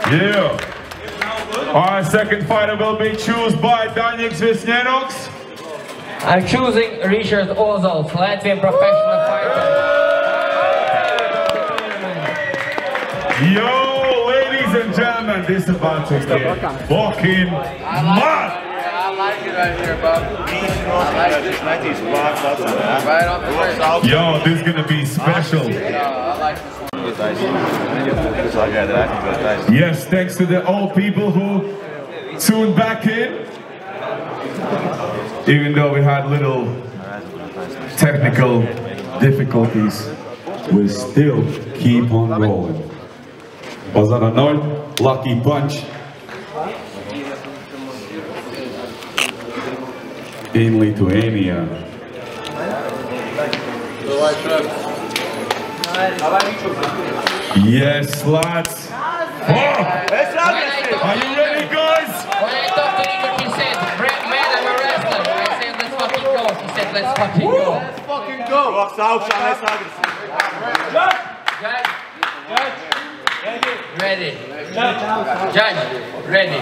Yeah. Our second fighter will be chosen by Daņiks Visņēnoks. I'm choosing Richard Ozals, Latvian professional fighter. Yo, ladies and gentlemen, this is about to get fucking mad. I like it right here, bub. I like this. Right on the first. Yo, this is gonna be special. I like this. Yes, thanks to the old people who tuned back in. Even though we had little technical difficulties, we still keep on rolling. Bazara 0, lucky punch. In Lithuania. Yes, lads. Oh! Are you ready, guys? When I talked to Igor, he said, man, I'm a wrestler. I said, let's fucking go. He said, let's fucking go. Let's fucking go. Judge, ready. Judge, ready.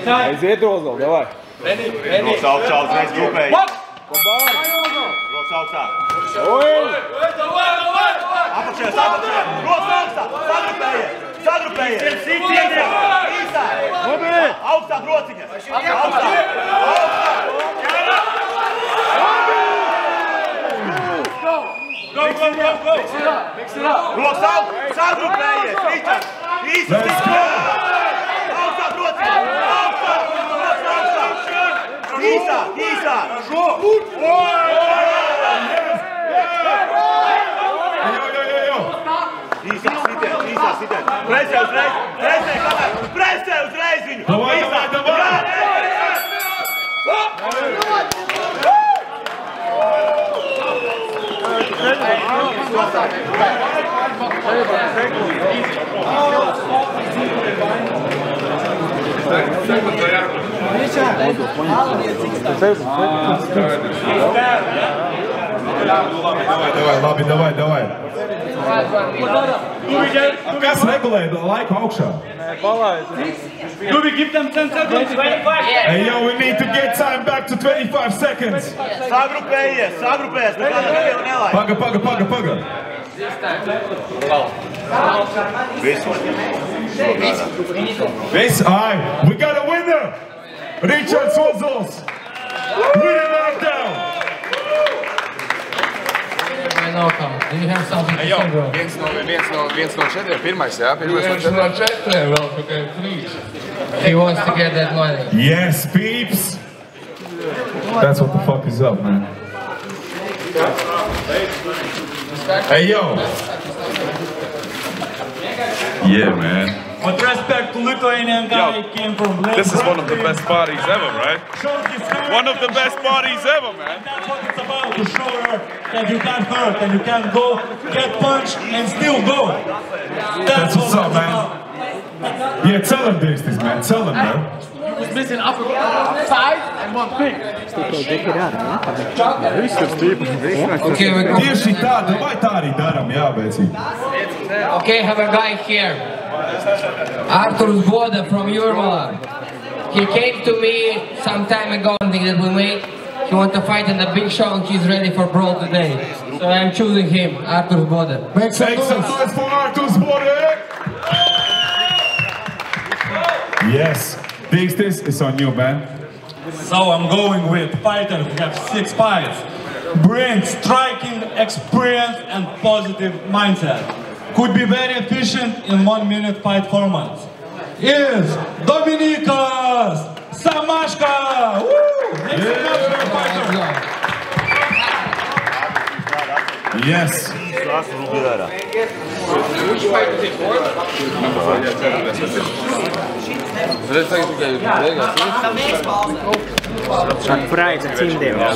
Aiziet, Ozol, davai. Ready. Rokas augšā, uzreiz grupēji. Rokas augstā. Apačēs. Rokas augstā. Sadrupējies. Īsā. Augstā brociņas. Augstā. Go. Mix it up. Rokas augstā. Sadrupējies. Īsā. Augstā brociņas. Īsā. Īsā sitien. Presē uzreiz viņu. Davai. Давай. Kas regulē laiku augšā? Do we give them 10 seconds? 25 seconds. Hey, yo, we need to get time back to 25 seconds. Sagrupējies, nekādā nevienu nelaid. Paga. Viss, alright, we got a winner! Richard Swazzles! Winner knockdown! Do you have something to say, bro? Viens no četriem, pirmais, jā? Viens no četriem, vēl tikai 3. He wants to get that money. Yes, peeps! That's what the fuck is up, man. Hey, yo! Yeah, man. With respect to Lithuanian guy, he came from Lake. This is one of the best parties ever, right? One of the best parties ever, man. That's what it's about, to show her that you can't hurt and you can go, get punched and still go. That's what's up, man. Yeah, tell him this, man. Tell him, man. He was missing upper side and one thing. Tieši tā, vai tā arī daram, jā, beidzīgi. Okay, have a guy here. Arturs Boda from Jurmala. He came to me some time ago, something that we made. He wants to fight in the big show and he's ready for brawl today. So I'm choosing him, Arturs Boda. Make some noise for Arturs Boda! Yes, this is on you, man. So I'm going with fighter who have 6 fights. Brings striking experience and positive mindset. Could be very efficient in 1-minute fight format. Is Dominikas Samashka! Woo! Yes.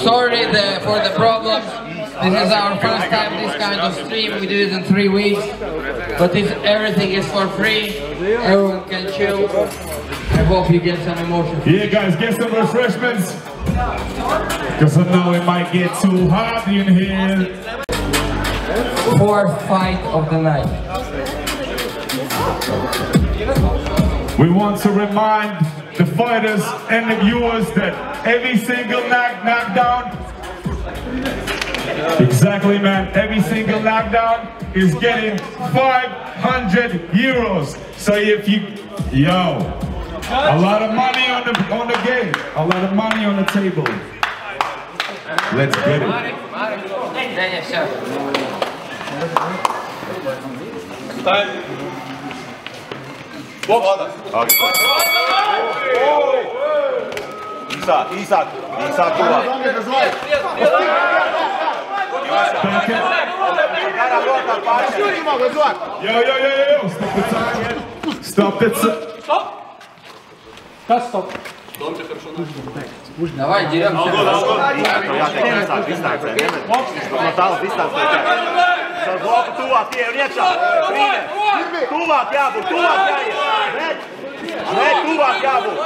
Sorry for the problems. This is our first time this kind of stream. We did it in 3 weeks. But everything is for free. Everyone can chill. I hope you get some emotion. Yeah, guys, get some refreshments. Because I know it might get too hot in here. 4th fight of the night. We want to remind the fighters and the viewers that every single knockdown, exactly, man, every single knockdown is getting 500 euros. So if you, a lot of money on the game, a lot of money on the table. Let's get it. Īsāk tuvāk. Yo, stop the time. Stop it. Stop. Давай, дерем. Ar bloku tuvāk tie un iekšā. Tuvāk jābūt, jāiet. Met tuvāk jābūt.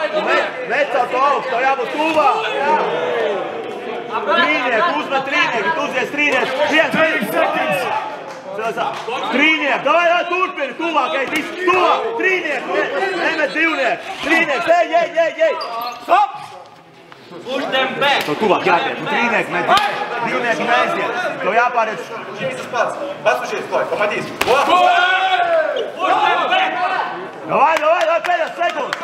Met caur to augstu, jābūt tuvāk. Trīnieki, uzmet trīnieki, tu uzies trīnieki. 30 seconds. Trīnieki, davai turpini, tuvāk, ej, tuvāk, trīnieki, nemet divnieki. Trīnieki, ej. Stop! Push them back! To tuvāk jātiek, trīnieki met divnieki neaiziet. To jāpāriet. Paslušies, kloj, pamatīs. Push them back! Davai, pēdējās sekundes.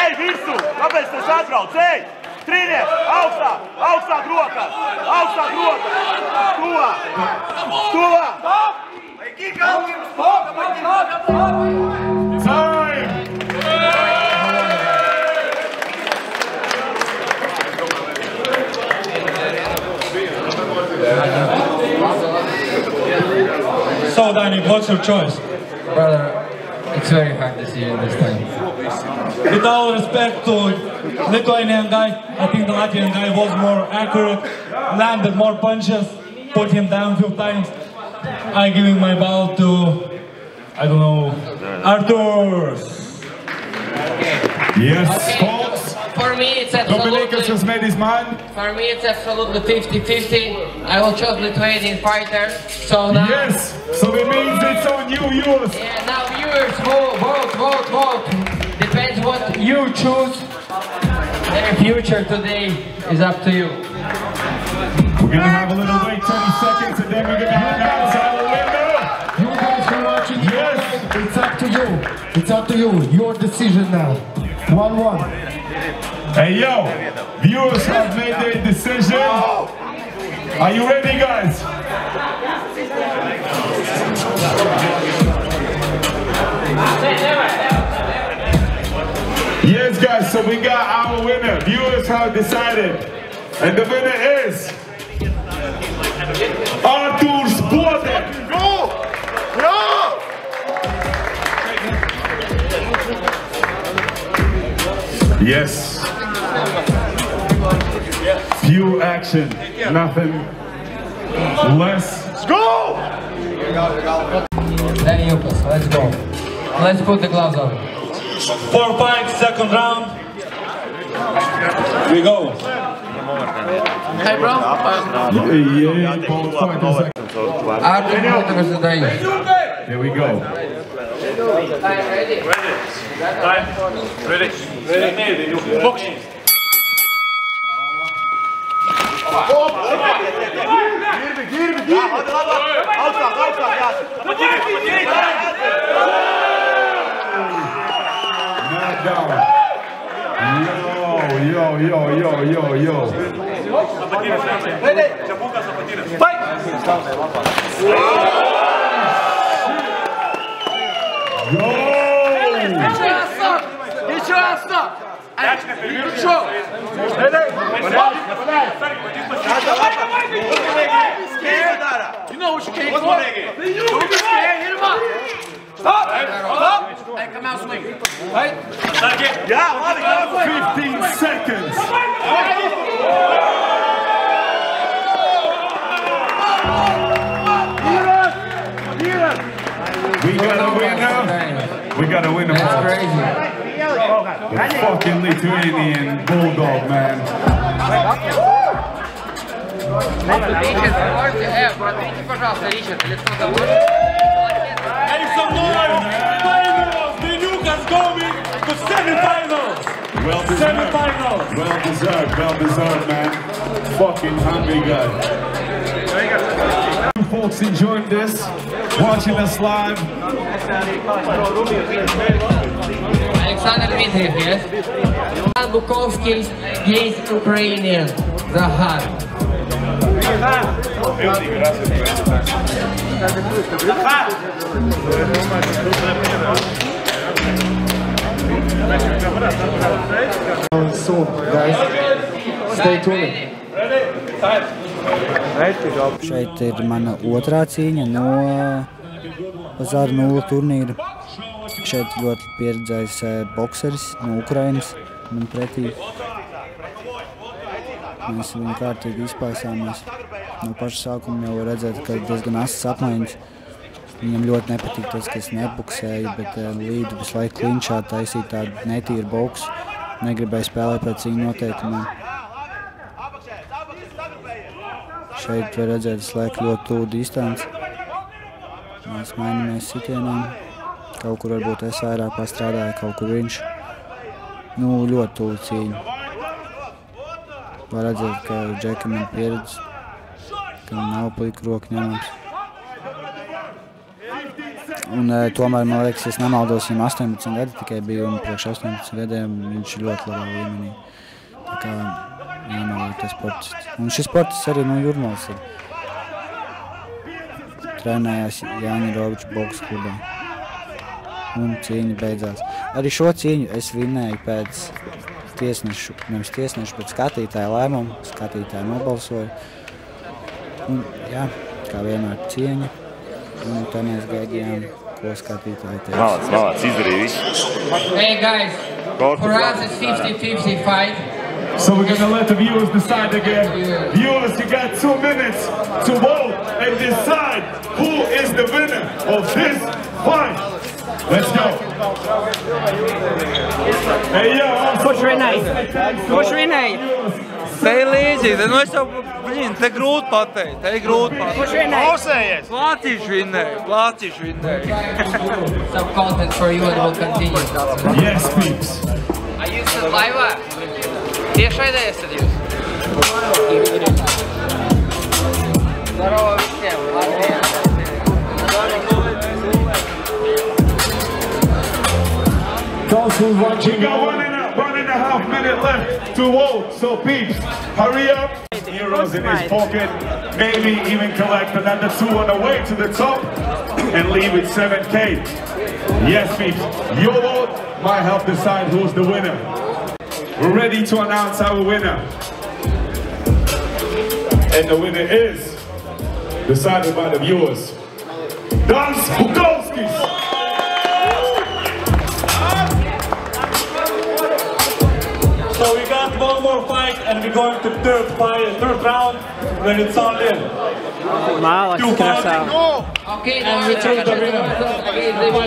Ej, virsū, kāpēc tu satrauc, ej! Trīnieki, augstāk rokās. Tuvāk! Keep going! Stop! Time! So, Danny, what's your choice? Brother, it's very hard decision this time. With all respect to Lithuanian guy, I think the Latvian guy was more accurate, landed more punches, put him down a few times. I'm giving my ball to, I don't know, Arturs. Yes, folks, For me, it's Dominykas has made his mind. For me, it's absolutely 50-50. I will choose Lithuanian fighter. So now. Yes. So it means it's on you, viewers. Yeah. Now viewers, vote. Depends what you choose. Their future today is up to you. We're gonna have a little wait, 30 seconds, and then we're gonna announce our winner. You guys are watching. Yes. It's up to you. It's up to you. Your decision now. 1-1. Hey yo, viewers have made their decision. Are you ready, guys? Yes, guys, so we got our winner. Viewers have decided. And the winner is Artur Spodek. Go! Go! Yes. Few action, nothing less. Let's go! Then Yukas, let's go. Let's put the gloves on. 4 fights, second round. We go. Hey bro. Yeah, both fighters. Artur versus Dain. Here we go. Ready. Boxing. Girbi. Hadi. Autsak ya. Knockdown. Yo. Fight! Ничего! Ничего! You know what you came for? Don't be scared, hit him up! Stop! Hey, come out swing. Right? Yeah, 15 seconds. We got a winner. That's crazy. The fucking Lithuanian bulldog, man. Hey, some noise! Finals! Dominykas going to semifinals! Semifinals! Well deserved, man. Fucking hungry guy. You folks enjoying this, watching us live. Alexander Dmitriev, yes? Bukovsky against Ukrainian, Zahar. Soon, guys. Stay tuned. Šeit ir mana otrā cīņa no Bazāra 0 turnīra. Šeit ļoti pieredzējis bokseris no Ukrainas man pretī. Mēs viņu kārtīgi izpaisāmies. No paša sākuma jau var redzēt, ka diezgan asas apmaiņas. Viņam ļoti nepatīk tas, ka es nebuksēju, bet līdzi visu laiku klinčā taisīt tādu netīru boksu. Negribēju spēlēt pēc viņa noteikumiem. Šeit var redzēt, es lieku ļoti tuvu distanci. Mēs mainamies sitieniem. Kaut kur varbūt es vairāk pastrādāju, kaut kur viņš. Ļoti tuvu cīņu. Var redzēt, ka Džekam ir pieredze, ka nav plika roka ņemams. Un tomēr, man liekas, es nemaldos, viņam 18 gadi tikai bija, un priekš 18 gadiem viņš ir ļoti labā līmenī. Tā kā jānoliek tas sports. Un šis sports arī no Jūrmālas ir. Trenējās Jāņa Robiča boks klubā. Un cīņa beidzās. Arī šo cīņu es vinēju pēc tiesnešu, nevis tiesnešu, bet skatītāju lēmumu. Skatītāji nobalsoja. Un, jā, kā vienmēr cieņa. Un tā mēs gaidījām, ko skatītāji teica. Malac, izdarīja visu. Hey guys, for us it's 50-50 fight. So we're gonna let the viewers decide again. Viewers, you got 2 minutes to vote and decide who is the winner of this fight. Let's go. Hey, yo, Kurš vinēja? Kurš vinēja? Te ir līdzīgi, nu es jau, te grūti pateikt, te ir grūti pateikt. Kurš vinēja? Klausējies! Vācieši vinēja. Some content for you and we'll continue. Yes, peeps. A jūs esat laivā? Tiešraidē esat jūs? Здорово всем, Latvijā. We got 1.5 minutes left to vote, so peeps, hurry up. Euros in his pocket, maybe even collect another 2 on the way to the top and leave with 7K. Yes, peeps, your vote might help decide who's the winner. We're ready to announce our winner. And the winner is decided by the viewers. Dans Bukowskis. So we got one more fight and we're going to third round when it's all in. Okay, now we check the winner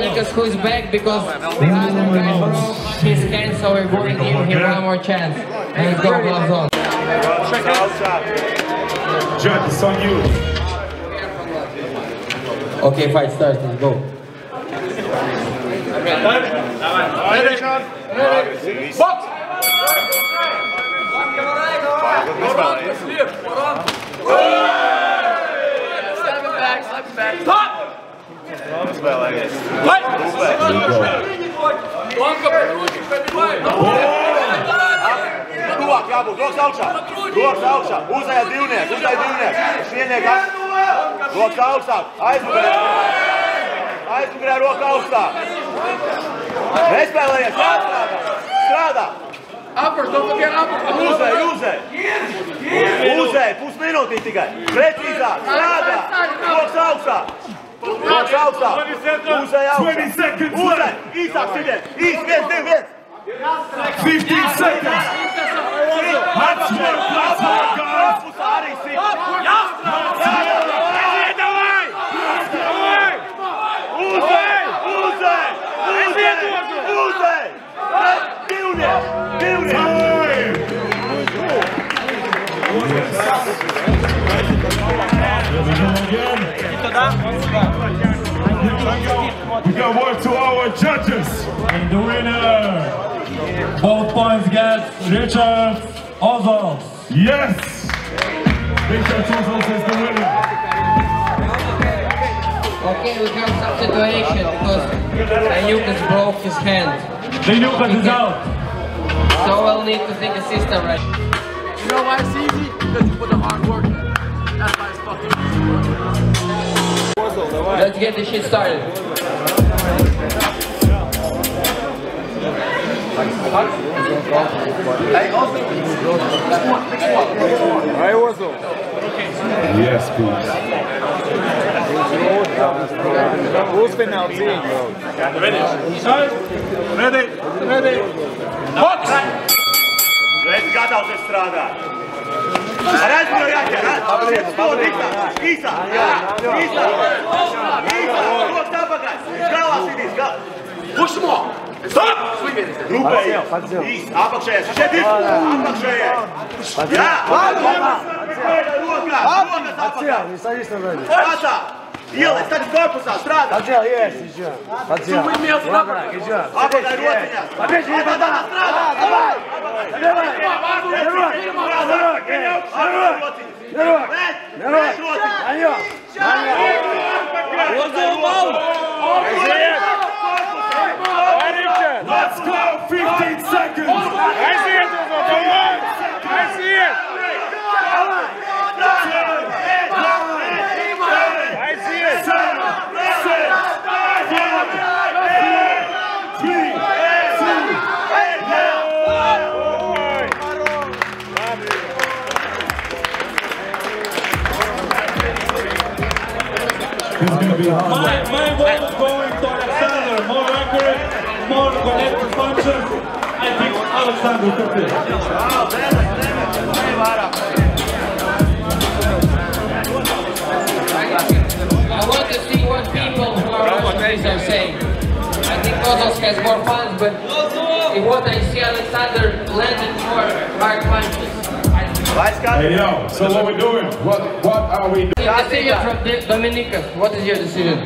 because who is back because the other guy broke his hand, so we're going to give him one more chance. Let's go, gloves on. Judge, it's on you. Okay, fight starts, let's go. Ready? Box! Tuvāk jābūt, rokas augšā, uzēja divnieks, šnienieks, rokas augstāk, aizmugurē roka augstāk. Nespēlējies, strādā. Uzēja, pusminūtī tikai, precīzāk, strādā, rokas augstāk. Rokas augstāk, uzēja augstāk, uzēja, īsāk sitiens, 1, 2, 1. 15 seconds. Let's work, guys. We got word to our judges. And the winner, both points get Richard Ozolz. Yes! Richard Ozolz is the winner. Okay, we have some situation because Danyukas broke his hand. Danyukas is out. So we'll need to take a system right. You know why it's easy? Because you put the hard work in. That's why it's fucking easy. Let's get this shit started. Yes, please. Uzfināli cīņu. Ready? Box! Redz, gatavs ir strādāt. Ar aizmiro jāķer, stod īsā, rokas apakaļ, galvā sidīs, push more! Stop! Rūpējies, īsti, apakšējais, šeit ir, apakšējais. Jā, rokas apakaļ. Pacā, ieliec, tagad korpusā, strādā. Apakaļ rociņās. Apakaļ Let's go, 15 seconds. I see it. My vote is going to Alexander. More accurate, more connected punches. I think Alexander took it. I want to see what people who are watching this are saying. I what I see Alexander landed more hard punches. Hey, yo, so what we doing? What are we doing? Decision from Dominicus. What is your decision?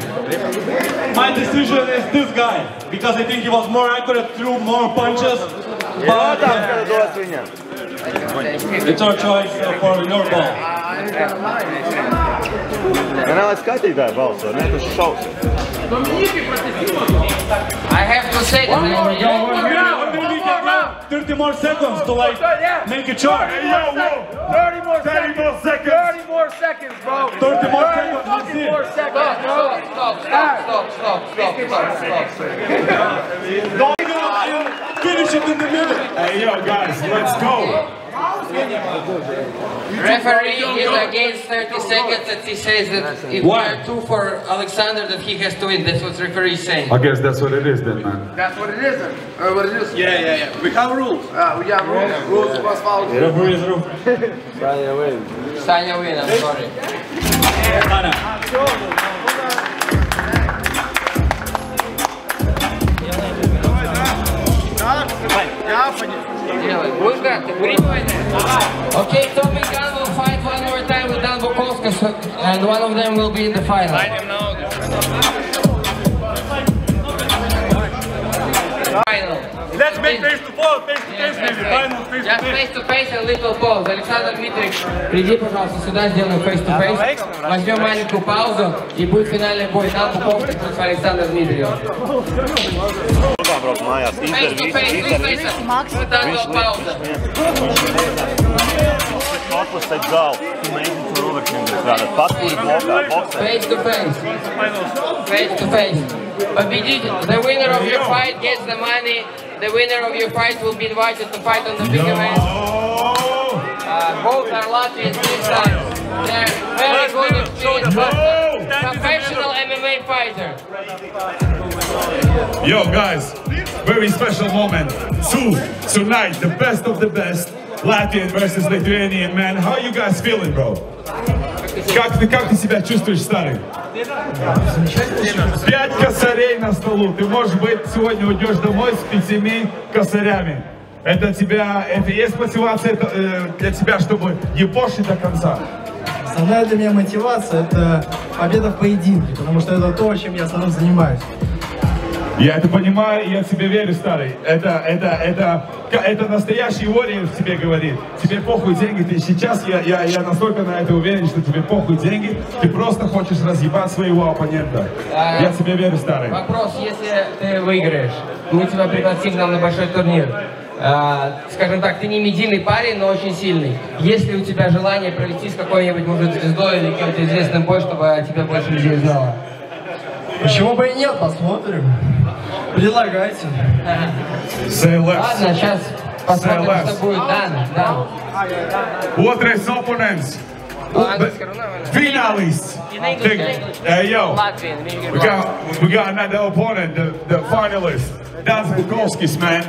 My decision is this guy, because I think he was more accurate, threw more punches. But it's our choice for your ball. Lai skatītāji balso, ne? Tas ir šausmas. I have to say that Maybe 30 more seconds to like make a charge. 30 more seconds. 30 more seconds, bro. 30 more seconds. Stop. Finish it in the middle. Hey, yo, guys, let's go. Referee is against 30 seconds and he says that if we are 2 for Alexander that he has to win. That's what referee is saying. I guess that's what it is then, man. That's what it is, what it is. Yeah. We have rules. We have rules. Rules must follow. Referee's rule. Sanya win, I'm sorry. Okay, Tommy Gunn will fight one more time with Dan Bukovskis, and one of them will be in the final. Final. Let's make face-to-face, maybe. Final face-to-face. Just face-to-face and little pause. Александр Дмитриевич, приди, пожалуйста, сюда, сделаем face-to-face. Возьмем маленькую паузу, и будет финальный бой Dan Bukovskis против Александра Дмитриева. Face-to-face, Face-to-face. Победитель. The winner of your fight gets the money. The winner of your fight will be invited to fight on the big event. Both are Latvians this time. They're very good experienced professional MMA fighter. Yo, guys, very special moment. Tonight, the best of the best. Latvian versus Lithuanian, man. How you guys feeling, bro? Как ты себя чувствуешь, старый? 5 косарей на столу. Ты, может быть, сегодня уйдешь домой с 5 косарями. Это есть мотивация для тебя, чтобы не пошли до конца? Основная для меня мотивация – это победа в поединке, потому что это то, чем я сам занимаюсь. Я это понимаю, и я тебе верю, старый. Это настоящий warrior в тебе говорит. Тебе похуй деньги, ты сейчас, я настолько на это уверен, что тебе похуй деньги, ты просто хочешь разъебать своего оппонента. Я тебе верю, старый. Вопрос, если ты выиграешь, мы тебя пригласим к нам на большой турнир. Скажем так, ты не медийный парень, но очень сильный. Есть ли у тебя желание провести с какой-нибудь, может, звездой или каким-то известным бой, чтобы о тебе больше людей знало? Почему бы и нет, посмотрим. Предлагайте. Ладно, сейчас посмотрим, что будет. Да. Otrais opponents. Finalists. Hey, yo. We got another opponent, the finalist. Dan Bukovskis, man.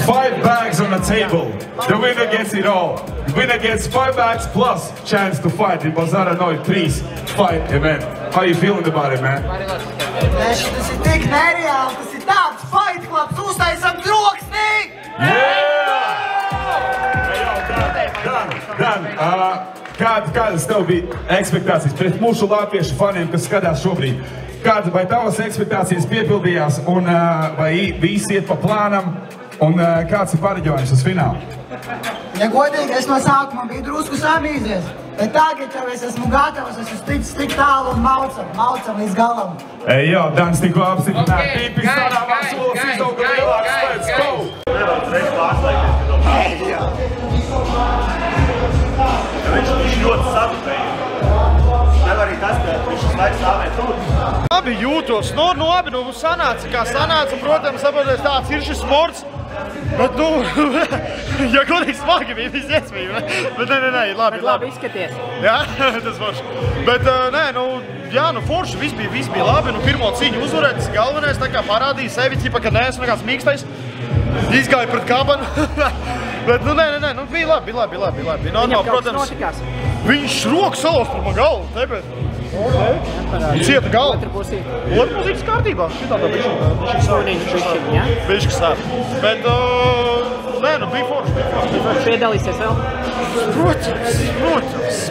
5 bags on the table. The winner gets it all. The winner gets 5 bags plus chance to fight in Bazara Noid 3's fight event. How you feeling about it, man? Tas ir tik nereāli, tas ir tāds fight clubs, uztaisam troksnī! Dan, kādas tev bija ekspektācijas pret mūsu latviešu faniem, kas skatās šobrīd? Vai tavas ekspektācijas piepildījās un vai viss iet pa plānam? Un kāds ir pareģojums uz finālu? Ja godīgi, es no sākuma biju drusku samīzies, bet tagad jau es esmu gatavs, es esmu tik tālu un maucam līdz galam. Ej, jo, Dans tikko apstiprināt, tīpi sarā māsulas izauga lielāks, let's go! Nevar reiz pārslēgties, viņš ļoti sabitēja. Nevar arī tas, ka viņš laiks stāvēt tur. Labi jūtos, labi, sanāca kā sanāca, protams, saproties, tāds ir šis sports. Bet, ja godīgi smagi bija, viss iespējami, bet nē, labi. Bet labi izskaties. Jā, tas forši. Bet, forši, viss bija labi, pirmo cīņu uzvarēt, tas galvenais, tā kā parādīja sevi, ka neesmu nekāds mīkstais. Izgāja pret kabanu, bet, bija labi. Viņam kaut kas notikās. Viņš roku salauz par man galvu, tāpēc. Cieta galva. Otra pusītas kārtībā. Šitā tā bišķi sāp. Bet, nē, nu bija forši. Piedalīsies vēl? Protams.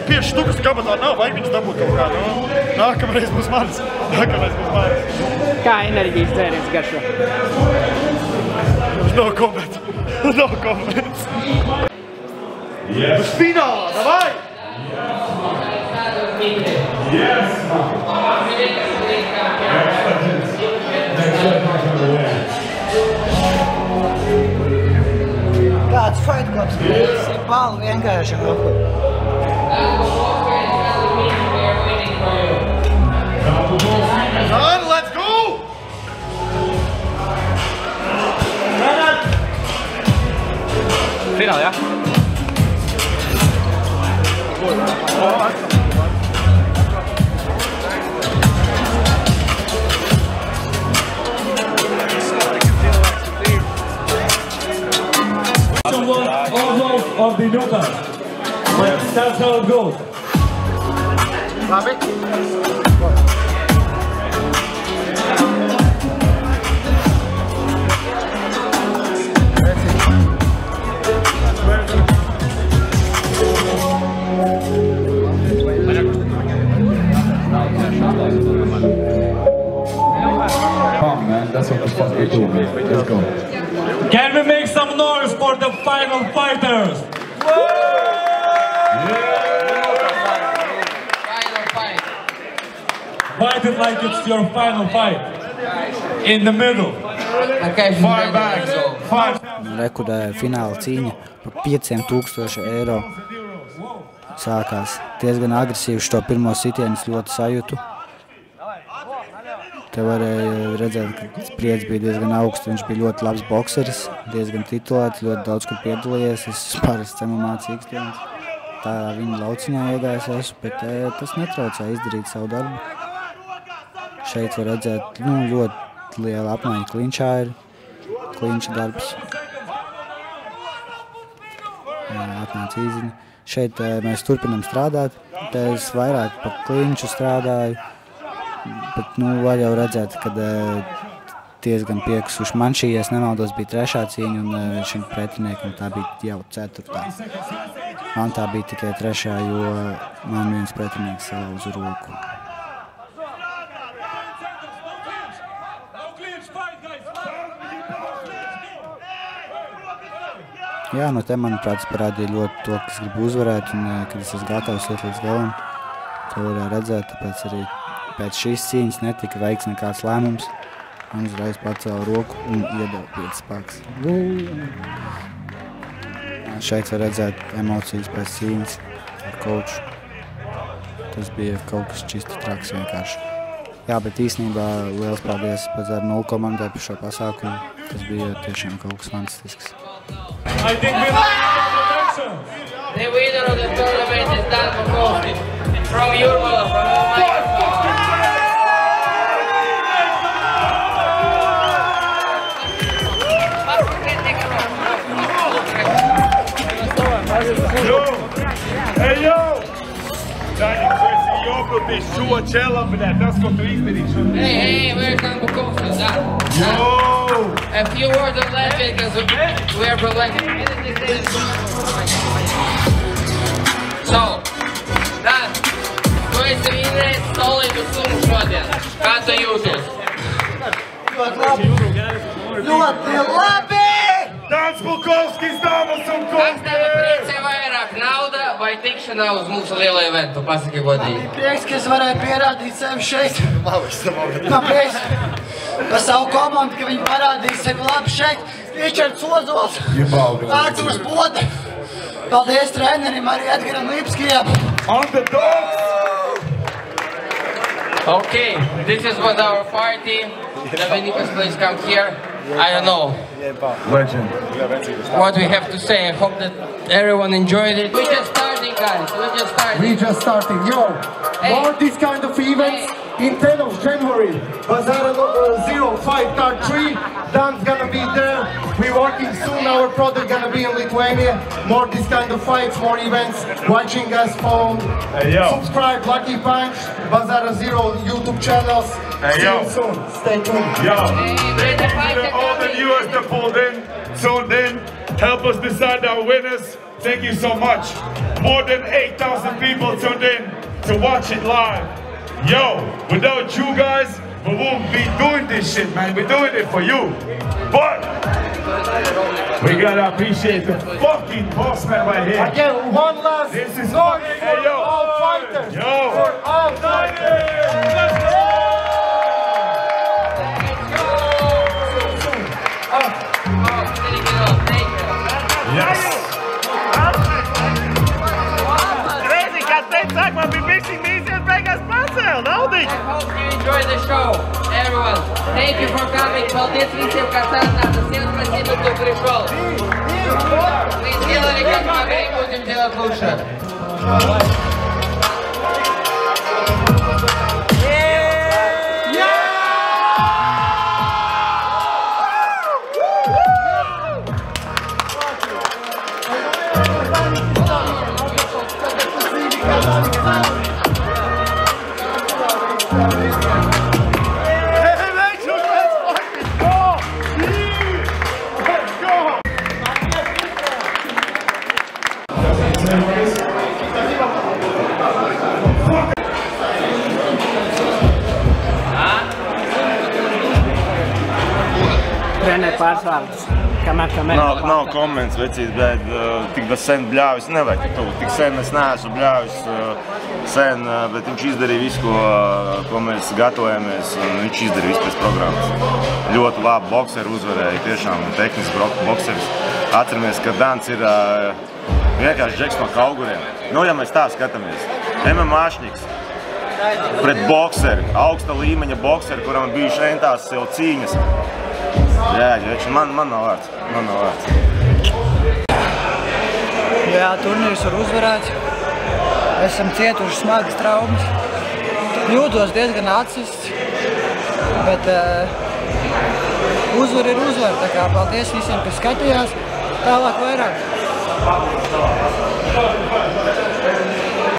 5 štukas kabatā nav, vajag viņus dabūt kaut kā. Nākamreiz būs mans. Kā enerģijas dzēriens garšo? No comments. No comments. Yes. Finālā, davai! Yes, Kāds fight clubs spēles ir balu vienkārši. Son, let's go! Fināli, jā? Almost of the knockout. But that's how it goes. Come man, that's what the fuck we do, man. Let's go. Can we make some noise for the final fighters? Fight it like it's your final fight. In the middle. Five bags. Rekordēja fināla cīņa par 5,000 eiro. Sākās diezgan agresīvi, šo pirmo sitienu ļoti sajūtu. Te varēja redzēt, ka spriedzi bija diezgan augsts, viņš bija ļoti labs bokseris, diezgan titulēts, ļoti daudz, kur piedalījies. Es parasti MMA cīkstienis. Tā viņa lauciņā iegājās esmu, bet tas netraucēja izdarīt savu darbu. Šeit var redzēt, ļoti liela apmaiņa klinčā ir, klinča darbs. Atnāca īziņa. Šeit mēs turpinam strādāt, te es vairāk par klinču strādāju, bet var jau redzēt, ka diezgan piekusuši. Man šī, ja es nemaldos, bija 3. cīņa un šim pretiniekam tā bija jau 4. Man tā bija tikai 3, jo man viens pretinieks salauza roku. Jā, no te, manuprāt, parādīja ļoti to, kas grib uzvarēt, un kad es esmu gatavs iet līdz galam, to varēja redzēt, tāpēc arī pēc šīs cīņas netika veikts nekāds lēmums. Man uzreiz pacēla roku un iedeva 5 spēks. Šeit var redzēt emocijas pēc cīņas ar koču. Tas bija kaut kas čisti traks vienkārši. Jā, bet īstenībā liels paldies Bazāra 0 komandai par šo pasākumu. Tas bija tiešām kaut kas fantastisks. I think we have protection. The winner of the tournament is Dan Bukowski from Jurmala, from Yo! Hey, yo! Daņi, tu esi jokoties šo čelam, bet tas, ko tu izdarīši. Hey, where's Dan Bukowski? Yo! A few words of Latvian, because we are from Latvia. So, Dan, tu esi vinējis solītu summu šodien. Kā tu jūties? Ļoti labi! Dans Bukowskis, dāmas un kungi! Kas tevi priecē vairāk, nauda vai tikšanā uz mūsu lielo eventu? Pasaki godīgi. Man prieks, ka es varēju pierādīt sevi šeit. Man prieks par savu komandu, ka viņi parādīja sevi labi šeit. Ričards Ozols, Ārturs Bode. Paldies trenerim, arī Edgaram Lipskijam. Underdogs! Okay, this is what our party. Dominikas, please come here. I don't know Legend. what we have to say. I hope that everyone enjoyed it. We're just starting, guys. We're just starting. Yo, more this kind of events. in 10 of January, Bazaar Zero Fight Card 3. Dan's gonna be there. We're working soon. Our product gonna be in Lithuania. More this kind of fights, more events. Watching us on. Subscribe, Lucky Punch, Bazaar Zero YouTube channels. See you soon. Stay tuned. All the viewers that pulled in, tuned in, help us decide our winners. Thank you so much. More than 8,000 people tuned in to watch it live. Yo, without you guys, we won't be doing this shit, man. We're doing it for you. But we gotta appreciate the fucking boss man right here. Again, one last this is noise for all fighters. For all fighters. Let's go! Yes. Crazy, kā teikt, sāk, man bija bišķi mīsies beigās pacēl, naudīgi. I hope you enjoyed the show, everyone. Thank you for coming. Paldies visiem, kas atnāca. Всем спасибо, кто пришел. Мы сделали как могли, будем делать лучше. Trenēt pārsvārds. Kamēr. Nav koments, vecīt, bet tik sen bļāvis nevajag tu. Tik sen es neesmu bļāvis sen, bet viņš izdarīja visu, ko mēs gatavojamies, un viņš izdarīja visu pēc programmas. Ļoti labi bokseri uzvarēja, tiešām tehnisks boksers. Atceramies, ka Dans ir vienkārši džeks no Kauguriem. Nu, ja mēs tā skatāmies, MMA-šņiks pret bokseri, augsta līmeņa bokseri, kuram bijuši entās sev cīņas. Jā, man nav vārds. Jā, turnīrs var uzvarēt. Esam cietuši smagas traumas. Jūtos diezgan atsists, bet uzvar ir uzvar. Tā kā paldies visiem, kas skatījās. Tālāk vairāk.